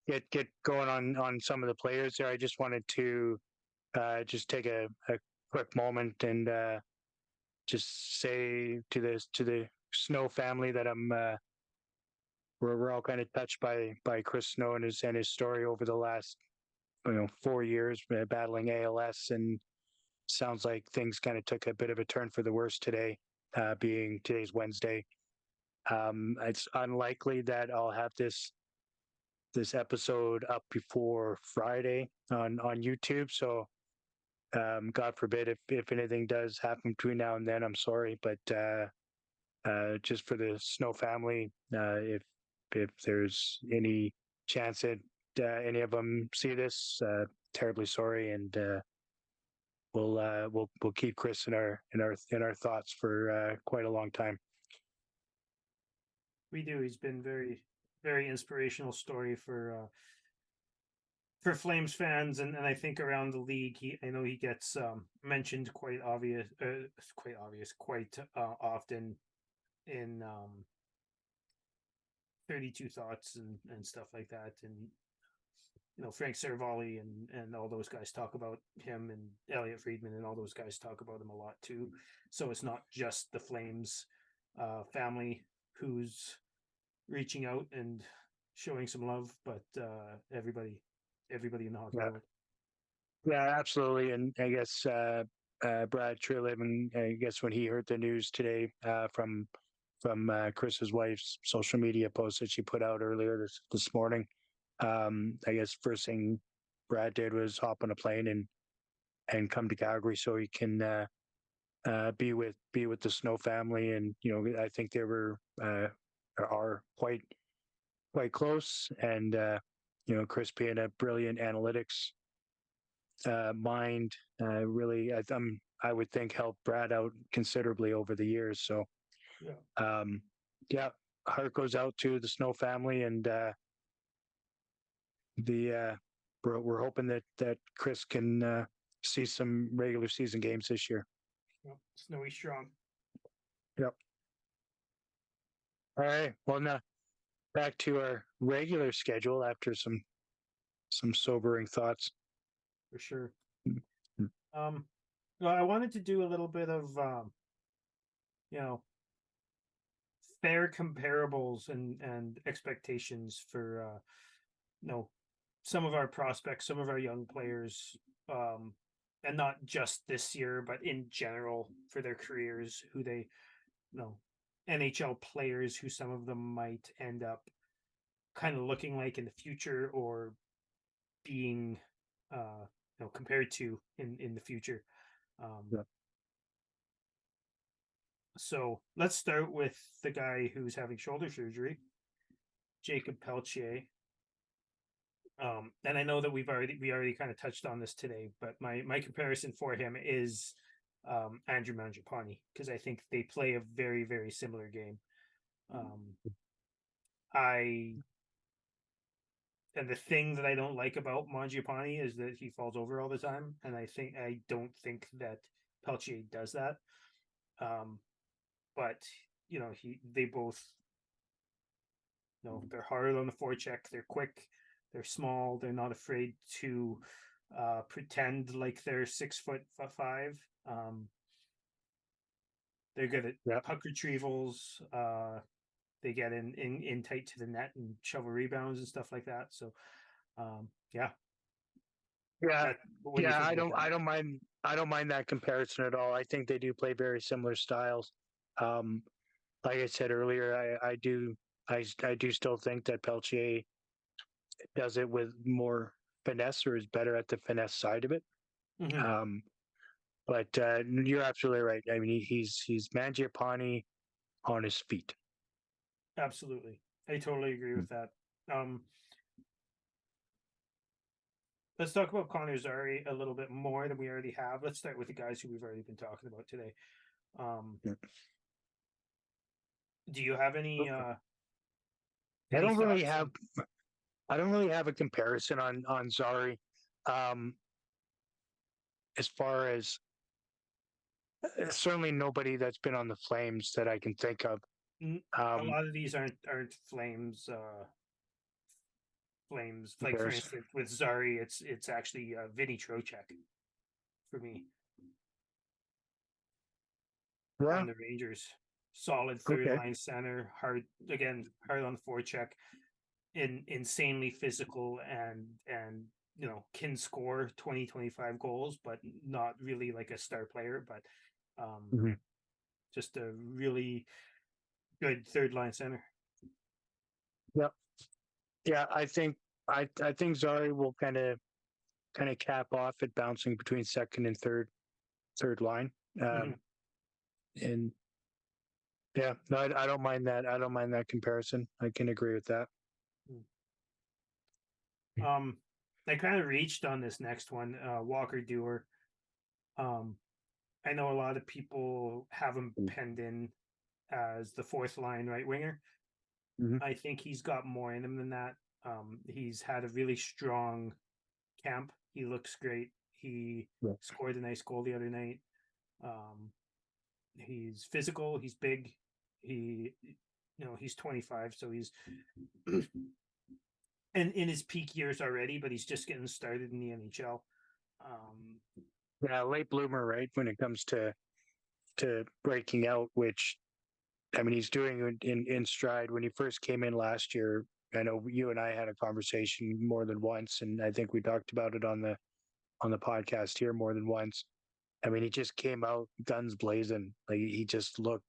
get going on some of the players there, I just wanted to just take a quick moment and just say to the Snow family that we're all kind of touched by Chris Snow and his story over the last 4 years battling ALS, and sounds like things kind of took a bit of a turn for the worse today, being today's Wednesday. It's unlikely that I'll have this episode up before Friday on YouTube. So God forbid if anything does happen between now and then, I'm sorry, but just for the Snow family, if there's any chance that any of them see this, terribly sorry, and we'll keep Chris in our thoughts for quite a long time. We do. He's been very inspirational story for Flames fans, and I think around the league, I know he gets mentioned quite often in 32 Thoughts and stuff like that. And Frank Cervalli and all those guys talk about him, and Elliot Friedman and all those guys talk about him a lot too. So it's not just the Flames family who's reaching out and showing some love, but everybody in the hockey Yeah, world. yeah, absolutely. And I guess Brad Treliving, I guess when he heard the news today from Chris's wife's social media post that she put out earlier this morning, I guess first thing Brad did was hop on a plane and come to Calgary so he can be with the Snow family. And I think they are quite close. And Chris being a brilliant analytics mind, really, I would think helped Brad out considerably over the years. So Yeah. yeah, heart goes out to the Snow family, and we're hoping that Chris can see some regular season games this year. Yep. Snowy strong. Yep. All right. Well, now back to our regular schedule after some sobering thoughts. For sure. Mhm. Well, I wanted to do a little bit of you know fair comparables and expectations for some of our prospects, some of our young players, and not just this year, but in general for their careers, who they NHL players who some of them might end up kind of looking like in the future, or being compared to in the future. Um, Yeah. so let's start with the guy who's having shoulder surgery, Jacob Peltier. And I know that we already kind of touched on this today, but my comparison for him is Andrew Mangiapane, because I think they play a very, very similar game. I And the thing that I don't like about Mangiapane is that he falls over all the time, and I don't think that Peltier does that. But they both, they're hard on the forecheck. They're quick. They're small. They're not afraid to pretend like they're 6'5". They're good at Yeah. puck retrievals. They get in tight to the net and shovel rebounds and stuff like that. So, yeah. Yeah. What do you Yeah. think I about don't. that? I don't mind. I don't mind that comparison at all. I think they do play very similar styles. Um, like I said earlier, I do still think that Peltier does it with more finesse, or is better at the finesse side of it. Mm-hmm. Um, but you're absolutely right. I mean, he's Mangiapane on his feet. Absolutely. I totally agree with that. Um, let's talk about Connor Zary a little bit more than we already have. Let's start with the guys who we've already been talking about today. Yeah. Do you have any I any don't really thoughts have. I don't really have a comparison on Zari, um, as far as certainly nobody that's been on the Flames that I can think of. a Um, lot of these aren't Flames, like for comparison. instance with Zari, it's actually Vinny Trocheck for me Yeah. on the Rangers. Solid third Okay. line center, hard on the forecheck, insanely physical, and can score 20-25 goals, but not really like a star player, but Mhm. just a really good third line center. Yeah. Yeah. I think Zari will kind of cap off at bouncing between second and third line. Mm-hmm. And yeah, no, I don't mind that. I don't mind that comparison. I can agree with that. um I kind of reached on this next one, Walker Dewar. I know a lot of people have him penned in as the fourth line right winger. Mm-hmm. I think he's got more in him than that. He's had a really strong camp. He looks great. He Yeah. scored a nice goal the other night. Um, he's physical. He's big. He, he's 25, so he's and in his peak years already, but he's just getting started in the NHL. Um, Yeah, late bloomer, right? When it comes to breaking out, which I mean, he's doing it in stride. When he first came in last year, I know you and I had a conversation more than once, and I think we talked about it on the podcast here more than once. I mean, he just came out guns blazing. Like he just looked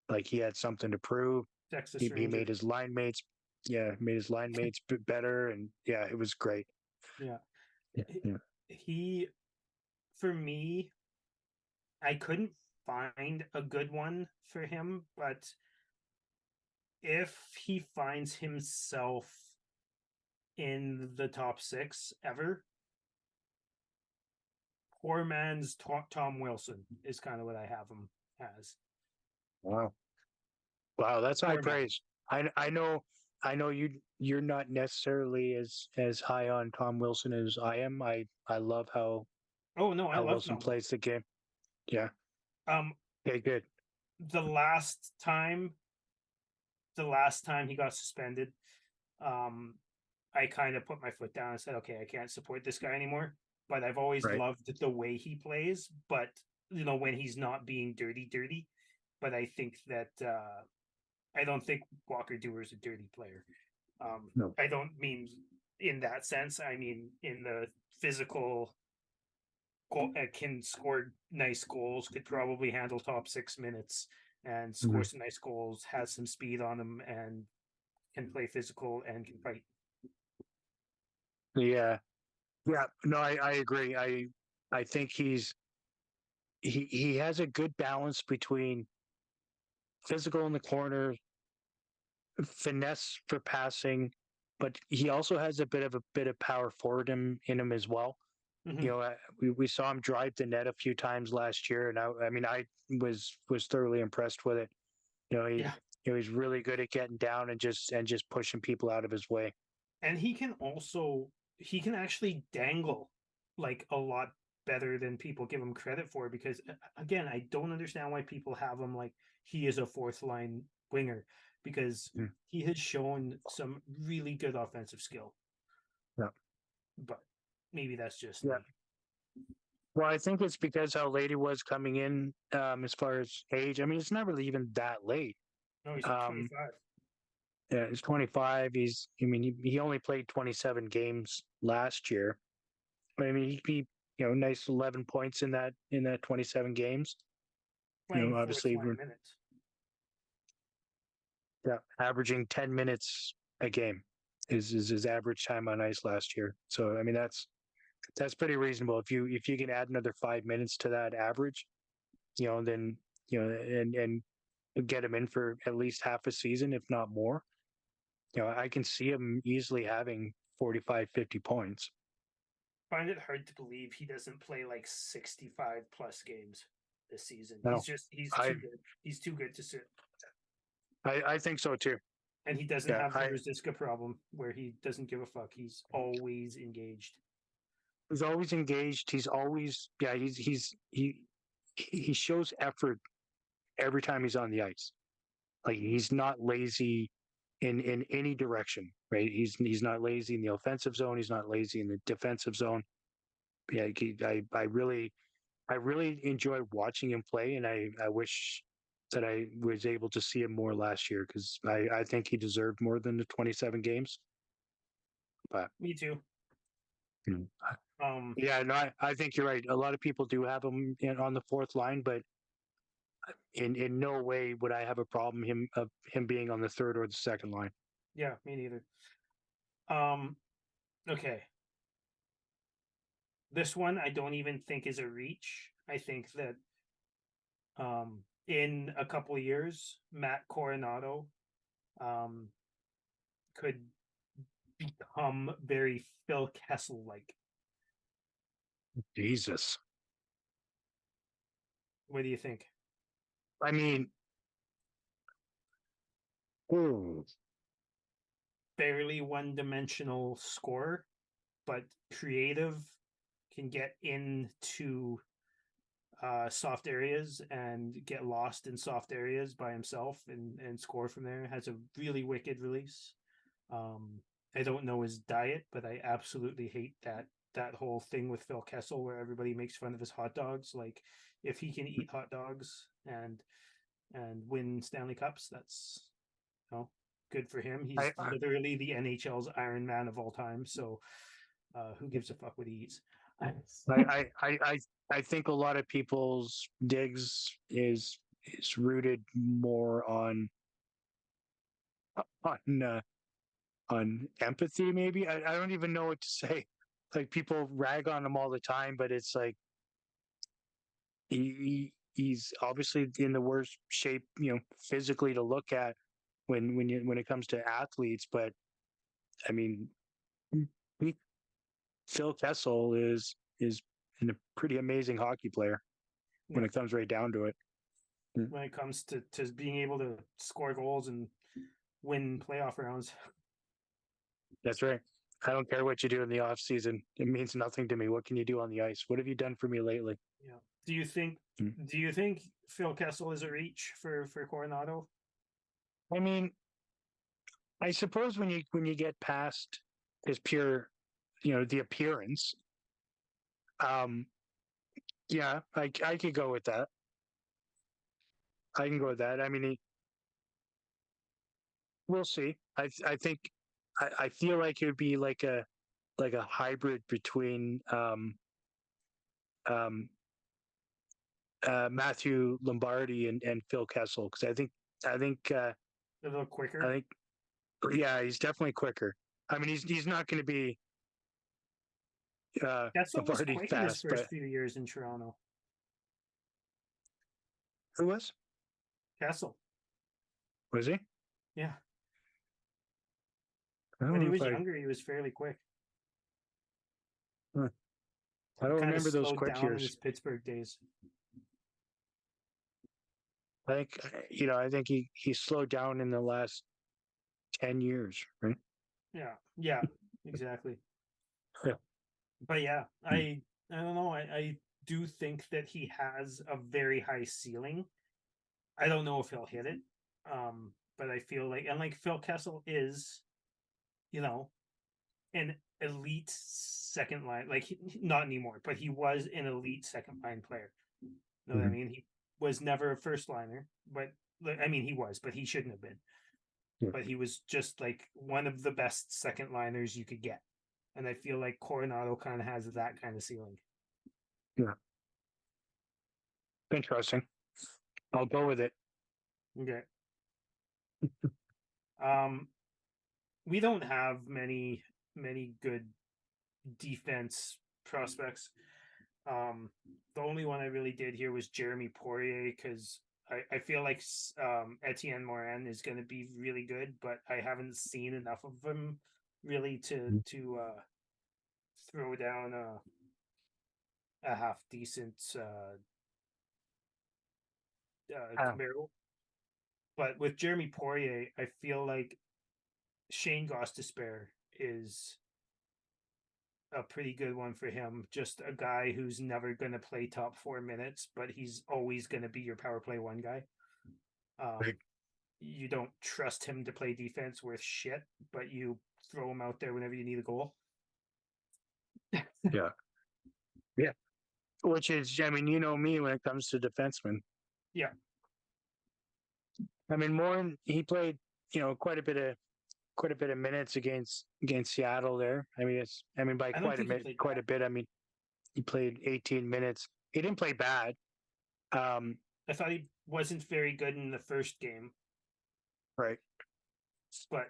like he had something to prove. Texas He Ranger. made his line mates, yeah, made his line mates better, and yeah, it was great. Yeah. Yeah, yeah. He, for me, I couldn't find a good one for him, but if he finds himself in the top six ever, poor man's Tom Wilson is kind of what I have him as. Wow, wow, that's high Poor man. praise. I know you're not necessarily as high on Tom Wilson as I am. I love Oh no, I how love Wilson Tom plays Wilson. the game. Yeah. Um, Okay, good. the last time, the last time he got suspended, um, I kind of put my foot down and said, okay, I can't support this guy anymore. But I've always Right. loved the way he plays. But when he's not being dirty. But I think that I don't think Walker Duer is a dirty player. No. I don't mean in that sense. I mean in the physical can score nice goals, could probably handle top 6 minutes and score Mhm. some nice goals, has some speed on him, and can play physical and can fight. Yeah. Yeah. No, I agree. I think he has a good balance between physical in the corner, finesse for passing, but he also has a bit of power forward in him as well. Mm-hmm. We saw him drive the net a few times last year, and I mean I was thoroughly impressed with it. You know, Yeah, he was really good at getting down and just pushing people out of his way. and he can actually dangle like a lot better than people give him credit for because again, I don't understand why people have him like he is a fourth line winger because Mm. he has shown some really good offensive skill, Yeah. but maybe that's just Yeah. me. Well, I think it's because how late he was coming in, as far as age. I mean, it's not really even that late. No, he's Um, 25. yeah, he's 25. I mean, he only played 27 games last year. But I mean, he nice 11 points in that 27 games. Playing fourth Obviously, line minutes. yeah, averaging 10 minutes a game is his average time on ice last year. So, I mean, that's pretty reasonable. If you can add another 5 minutes to that average, then and get him in for at least half a season, if not more. I can see him easily having 45, 50 points. Find it hard to believe he doesn't play like 65 plus games this season. No, He's I too good. He's too good to sit. I think so too. And he doesn't Yeah, have the Rosiska problem where he doesn't give a fuck. He's always engaged. he's always engaged. He's always yeah. He shows effort every time he's on the ice. Like he's not lazy in any direction, right? He's not lazy in the offensive zone. He's not lazy in the defensive zone. Yeah, I really enjoy watching him play, and I wish that I was able to see him more last year because I think he deserved more than the 27 games. But Me too. you know, Um, yeah, no, I think you're right. A lot of people do have him on the fourth line, but in no way would I have a problem him being on the third or the second line. yeah, me neither. Um, okay. This one I don't even think is a reach. I think that in a couple of years, Matt Coronado um could become very Phil Kessel like. Jesus, What do you think? I mean, ooh, Barely one dimensional score, but creative, can get into soft areas and get lost in soft areas by himself and score from there. Has a really wicked release. Um, I don't know his diet, but I absolutely hate that whole thing with Phil Kessel where everybody makes fun of his hot dogs. Like if he can eat hot dogs and win Stanley Cups, that's good for him. He's I literally the NHL's Iron Man of all time. So who gives a fuck what he eats? I think a lot of people's digs is rooted more on on empathy. Maybe I don't even know what to say. Like people rag on him all the time, but it's like he's obviously in the worst shape, physically to look at when it comes to athletes. But I mean, he, Phil Kessel is a pretty amazing hockey player when Yeah. it comes right down to it. When it comes to being able to score goals and win playoff rounds. That's right. I don't care what you do in the off season. It means nothing to me. What can you do on the ice? What have you done for me lately? Yeah. Do you think Mm. do you think Phil Kessel is a reach for Coronado? I mean, I suppose when you get past his pure, the appearance, um, yeah, I could go with that. I can go with that. I mean, we'll see. I think I feel like it would be like a hybrid between um, Matthew Lombardi and Phil Kessel because I think A little I quicker. think yeah, he's definitely quicker. I mean, he's not going to be Kessel was Lombardi quick in his fast, first but few years in Toronto. who Kessel. was he? Yeah. I don't When he know if was younger, he was fairly quick. huh, I He don't kind of remember those slowed quick down in his years. Pittsburgh days. I think I think he slowed down in the last 10 years, right? Yeah. Yeah. Exactly. Yeah. But yeah, Hmm. I don't know. I do think that he has a very high ceiling. I don't know if he'll hit it. But I feel like and like Phil Kessel is, you know, an elite second line. Like not anymore, but he was an elite second line player. You know what I Mhm. mean? He was never a first liner, but I mean he was, but he shouldn't have been. Yeah. But he was just like one of the best second liners you could get. And I feel like Coronado kind of has that kind of ceiling. Yeah. Interesting. I'll go with it. Okay. Um, we don't have many good defense prospects. Um, the only one I really did here was Jeremy Poirier because I feel like Etienne Morin is going to be really good, but I haven't seen enough of him really to throw down a half decent Uh, comparable. But with Jeremy Poirier, I feel like Shane Gostisbehere is a pretty good one for him. Just a guy who's never going to play top 4 minutes, but he's always going to be your power play one guy. right. Um, you don't trust him to play defense worth shit, but you throw him out there whenever you need a goal. Yeah. Yeah. Which is, I mean, you know me when it comes to defensemen. Yeah, I mean, Morin, he played, quite a bit of minutes against Seattle there. I mean, by I don't quite a think he bit, played quite bad. a bit. I mean, he played 18 minutes. He didn't play bad. Um, I thought he wasn't very good in the first game, right. but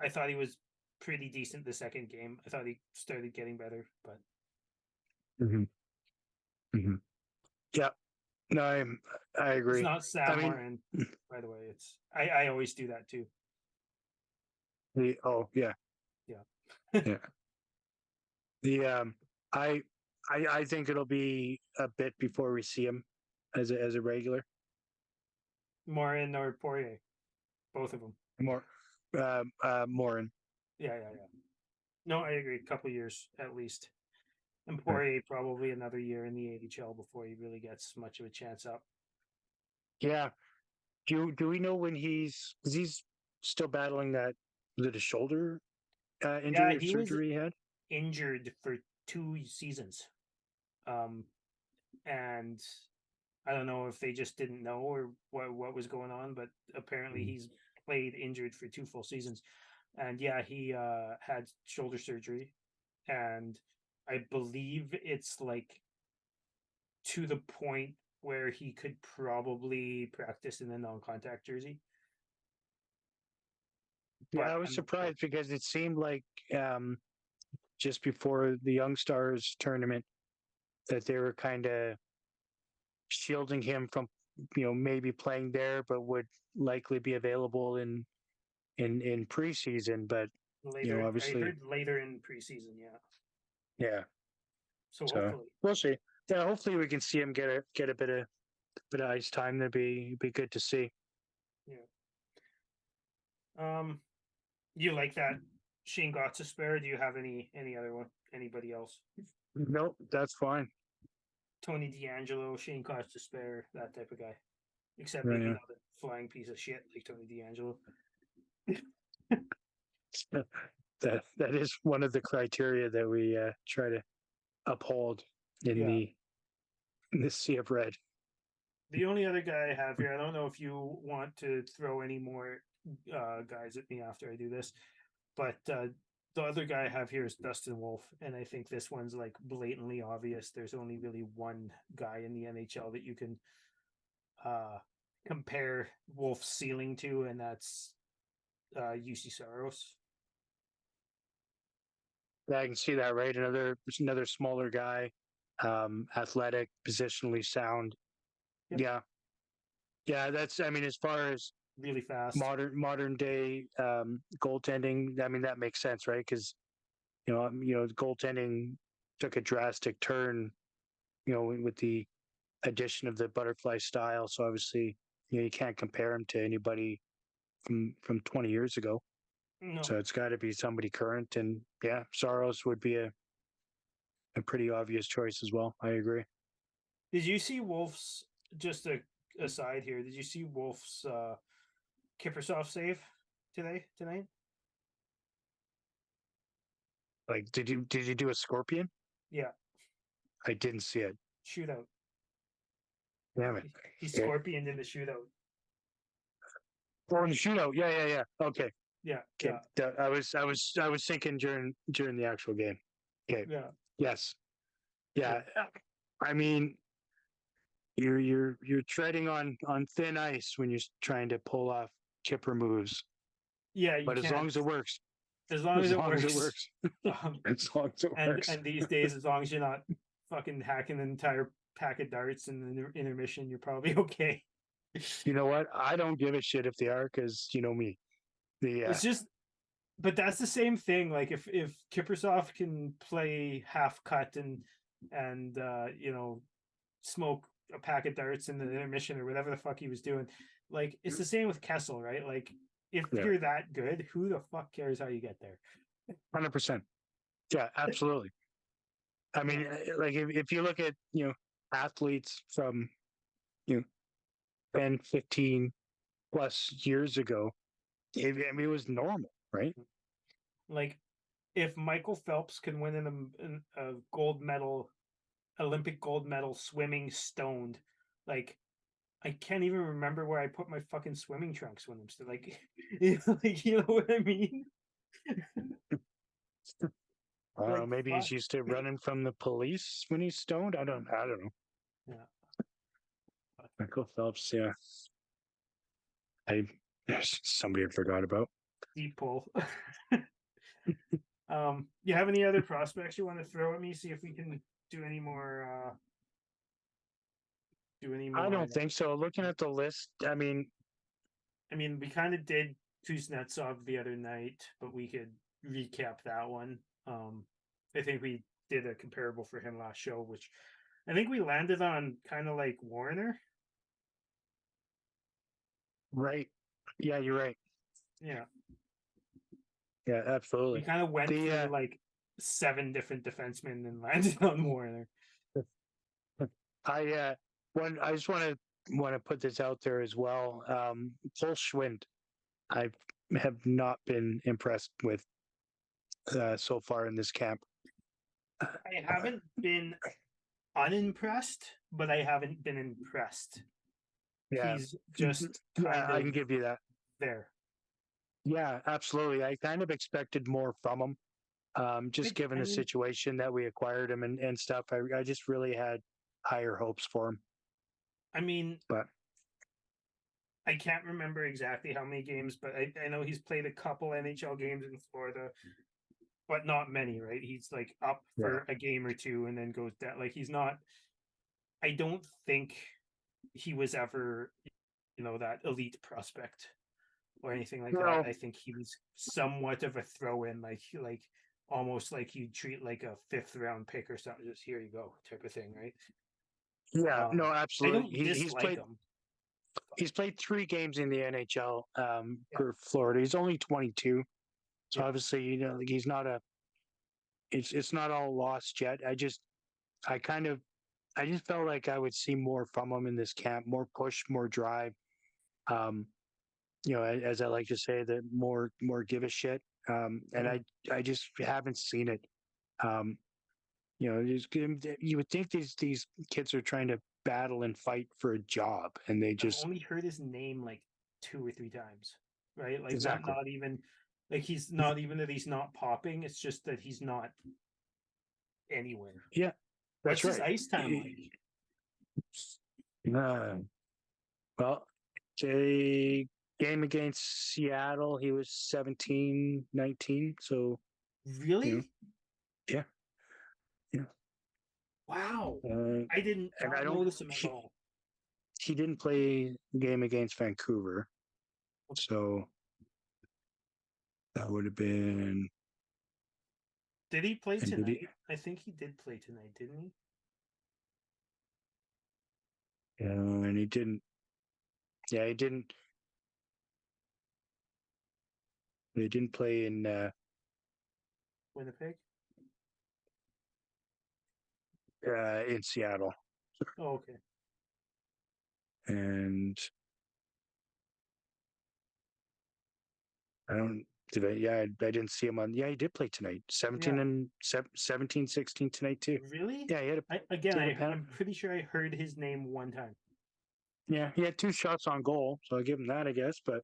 I thought he was pretty decent the second game. I thought he started getting better, but Hmm. Hmm. Yeah. No, I it's agree. not I Sam mean, Morin, by the way. It's I always do that too. oh yeah, Yeah. yeah. The I I think it'll be a bit before we see him as a regular. Morin or Poirier, both of them. More Morin. Yeah, yeah, yeah. No, I agree. A couple years at least. And Poirier probably another year in the AHL before he really gets much of a chance up. Yeah. Do we know when because he's still battling that, was it a shoulder Yeah, injury or he was surgery he had? injured for 2 seasons. Um, and I don't know if they just didn't know or what was going on, but apparently Mm. he's played injured for 2 full seasons. And yeah, he had shoulder surgery, and I believe it's like to the point where he could probably practice in a non-contact jersey, Yeah, but I was I'm not sure. surprised because it seemed like um, just before the Young Stars tournament that they were kind of shielding him from, maybe playing there, but would likely be available in preseason. But Later, I obviously, heard later in preseason, yeah. yeah. So So hopefully, we'll see. Yeah, hopefully we can see him get a bit of ice time. That'd be good to see. yeah. Um, you like that Shane Gotts spare? Do you have any other one? Anybody else? Nope, that's fine. Tony D'Angelo, Shane Gotts spare, that type of guy. Except maybe Yeah. not a flying piece of shit like Tony D'Angelo. That is one of the criteria that we try to uphold in Yeah. the sea of red. The only other guy I have here, I don't know if you want to throw any more guys at me after I do this, but the other guy I have here is Dustin Wolf, and I think this one's like blatantly obvious. There's only really one guy in the NHL that you can uh, compare Wolf's ceiling to, and that's UC Saros. Yeah, I can see that, right? Another smaller guy, athletic, positionally sound. Yep, Yeah, yeah. That's, I mean, as far as really fast. modern day goaltending, I mean that makes sense, right? Because goaltending took a drastic turn, with the addition of the butterfly style. So obviously, you can't compare him to anybody from 20 years ago. No, So it's got to be somebody current, and yeah, Saros would be a pretty obvious choice as well. I agree. did you see Wolf's? Just a aside here. Did you see Wolf's Kippersoft save tonight? Like, did you do a scorpion? Yeah, I didn't see it. shootout. Damn it. He Okay. scorpioned in the shootout. Oh, in the shootout. Yeah, yeah, yeah. Okay. Yeah, Okay. yeah, I was thinking during the actual game. Okay. yeah, Yes. yeah. Yeah. I mean, you're treading on thin ice when you're trying to pull off chipper moves. Yeah, you But as long can't as it works, as long as as it long as it works. works, Um, as long as it works. and these days, as long as you're not fucking hacking an entire pack of darts in the intermission, you're probably okay. You know what? I don't give a shit if they are, because you know me. The It's just, but that's the same thing. Like if Kippersoft can play half cut and smoke a pack of darts in the intermission or whatever the fuck he was doing, like it's the same with Kessel, right? Like if Yeah, you're that good, who the fuck cares how you get there? 100%. Yeah, absolutely. I Yeah, mean, like if you look at athletes from you know 10, 15 plus years ago, I mean, it was normal, right? like if Michael Phelps can win a gold medal, Olympic gold medal swimming stoned, like I can't even remember where I put my fucking swimming trunks when I'm still like, you know what I mean? I don't know. Like Maybe fuck. he's used to running from the police when he's stoned. I don't know. Yeah, Michael Phelps. Yeah, I somebody I forgot about. deep pull. You have any other prospects you want to throw at me? See if we can do any more. Do any I more. don't think so. Looking at the list, I mean, I mean, we kind of did Kuznetsov the other night, but we could recap that one. I think we did a comparable for him last show, which I think we landed on kind of like Warner. right. Yeah, you're right. Yeah. Yeah, We absolutely. kind of went The through like 7 different defensemen and landed on Warner. I I just want to put this out there as well. Cole Schwind, I have not been impressed with so far in this camp. I haven't been unimpressed, but I haven't been impressed. Yeah, He's just yeah, kind I of can give you that. there. Yeah, absolutely. I kind of expected more from him. Just given I the mean, situation that we acquired him and stuff, I just really had higher hopes for him. I mean, But I can't remember exactly how many games, but I know he's played a couple NHL games in Florida, but not many, right? He's like up yeah, for a game or two and then goes down. Like he's not. I don't think he was ever, that elite prospect or anything like that. no, I think he was somewhat of a throw in, like almost like you treat like a 5th round pick or something. Just here you go, type of thing, right? yeah, no, I absolutely. don't dislike him. He's played 3 games in the NHL Yeah, for Florida. He's only 22, so yeah. obviously like he's not a. It's not all lost yet. I kind of I just felt like I would see more from him in this camp, more push, more drive. Um, as I like to say, that more give a shit. And Mhm. I just haven't seen it. Um, you would think these kids are trying to battle and fight for a job, and they I've just only heard his name like 2 or 3 times, right? Like not exactly. not even like he's not even that he's not popping. It's just that he's not anywhere. Yeah, that's What's his right. ice time like? Uh, well, a game against Seattle, he was 17, 19. So, you know, Really? yeah, yeah. Wow. Uh, I did and I not don't, notice him at all. he didn't play the game against Vancouver. So that would have been, Did he play and did he, tonight? I think he did play tonight, didn't he? and he didn't, yeah, he didn't play Winnipeg? in Seattle. Oh, okay. And I don't, did I, yeah, I didn't see him on, yeah, he did play tonight. 17 Yeah. and 17, 16 tonight too. Really? Yeah, he had a pen. I'm pretty sure I heard his name one time. Yeah, he had 2 shots on goal, so I give him that, I guess. But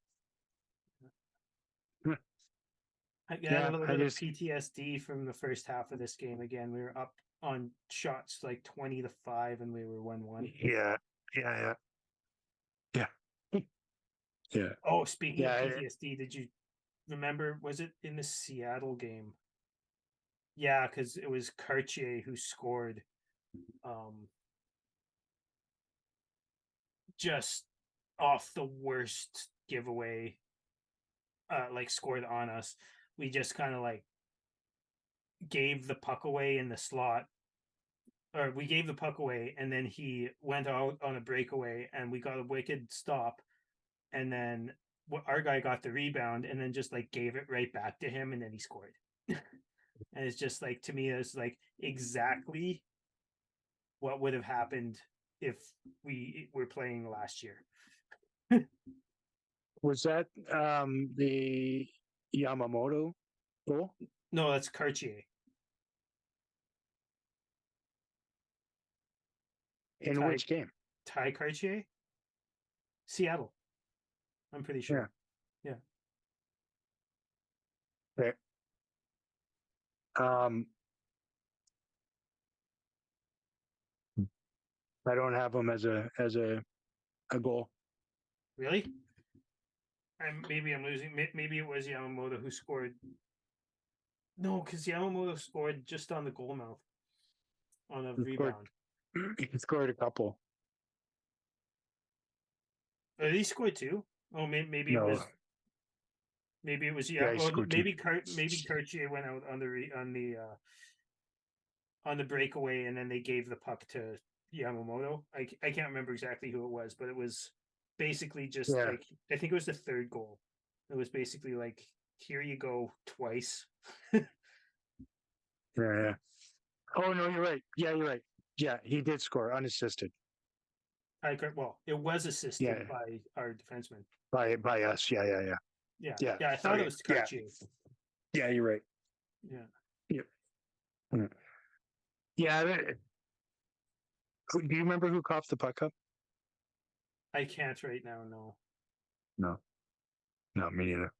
I got a yeah, little I bit of just PTSD from the first half of this game again. We were up on shots like 20-5 and we were 1-1. yeah, yeah, yeah, yeah, yeah, Oh, speaking of yeah. PTSD, did you remember, was it in the Seattle game? Yeah, because it was Cartier who scored um just off the worst giveaway, like scored on us. We just kind of like gave the puck away in the slot, or we gave the puck away and then he went out on a breakaway and we got a wicked stop, and then our guy got the rebound and then just like gave it right back to him and then he scored. And it's just like, to me, it's like exactly what would have happened if we were playing last year. Was that the Yamamoto goal? No, that's Cartier. In Ty which game? Ty Cartier? Seattle. I'm pretty Yeah. sure. Yeah. Okay. Um, I don't have him as a goal. Really? Maybe I'm losing. Maybe it was Yamamoto who scored. No, because Yamamoto scored just on the goal mouth on a He scored. rebound. He scored a couple. Did he score two? Oh, maybe it No, was. Maybe it was, yeah. yeah, he Oh, scored 2. maybe Cartier went out on the breakaway, and then they gave the puck to Yamamoto. I can't remember exactly who it was, but it was basically just Yeah, like, I think it was the third goal. It was basically like here you go twice. Yeah. Oh no, you're right. Yeah, you're right. Yeah, he did score unassisted. Well, it was Yeah, assisted by our defenseman. by us. Yeah. Yeah, Yeah. yeah. I thought it Okay. was Yeah. Cartier. Yeah, you're right. Yeah, Yeah. Mm. Yeah. Do you remember who coughed the puck up? I can't right now. No, No. No, me neither.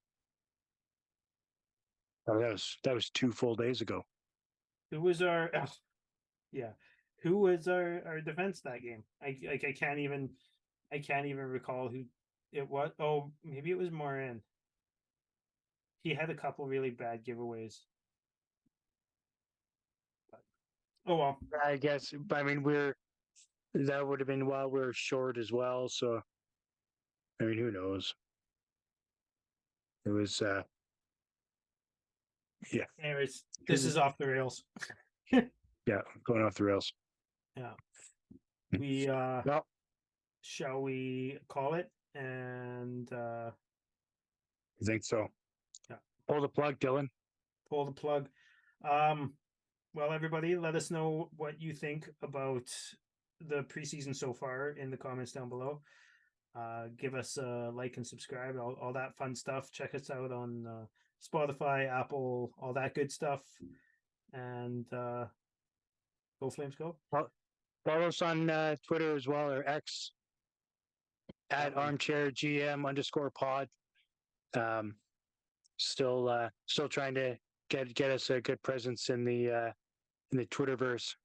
Oh, that was 2 full days ago. who was our? Yeah, who was our defense that game? I can't even recall who it was. Oh, maybe it was Morin. He had a couple really bad giveaways. But, oh well. I guess. I mean, that would have been while we are short as well. So I mean, who knows? It was. Yeah. Anyways, this is off the rails. Yeah, going off the rails. Yeah. We Well, shall we call it? And I think so. yeah, Pull the plug, Dylan. pull the plug. Um well, everybody, let us know what you think about the preseason so far in the comments down below. Give us a like and subscribe, all that fun stuff. Check us out on Spotify, Apple, all that good stuff. And go Flames, go. Follow us on Twitter as well, or X at ArmChair GM _pod. Still trying to get us a good presence in the Twitterverse.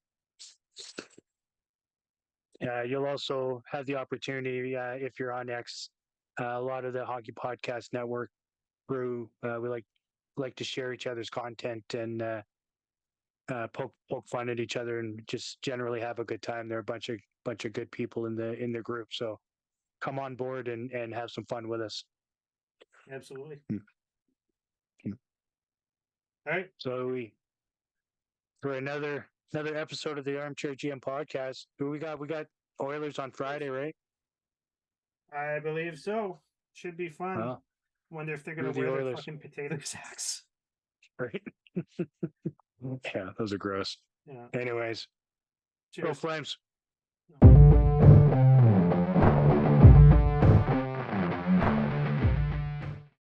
You'll also have the opportunity if you're on X. A lot of the Hockey Podcast Network crew, we like to share each other's content and poke fun at each other and just generally have a good time. There are a bunch of good people in the group, so come on board and have some fun with us. Absolutely. Mm. All right. So for another episode of the Armchair GM podcast, who we got Oilers on Friday, right? I believe so. Should be fun. Well, Wonder if they're who gonna are the wear their Oilers? fucking potato sacks. Right? Yeah, those are gross. Yeah. Anyways, go Cheers. Flames.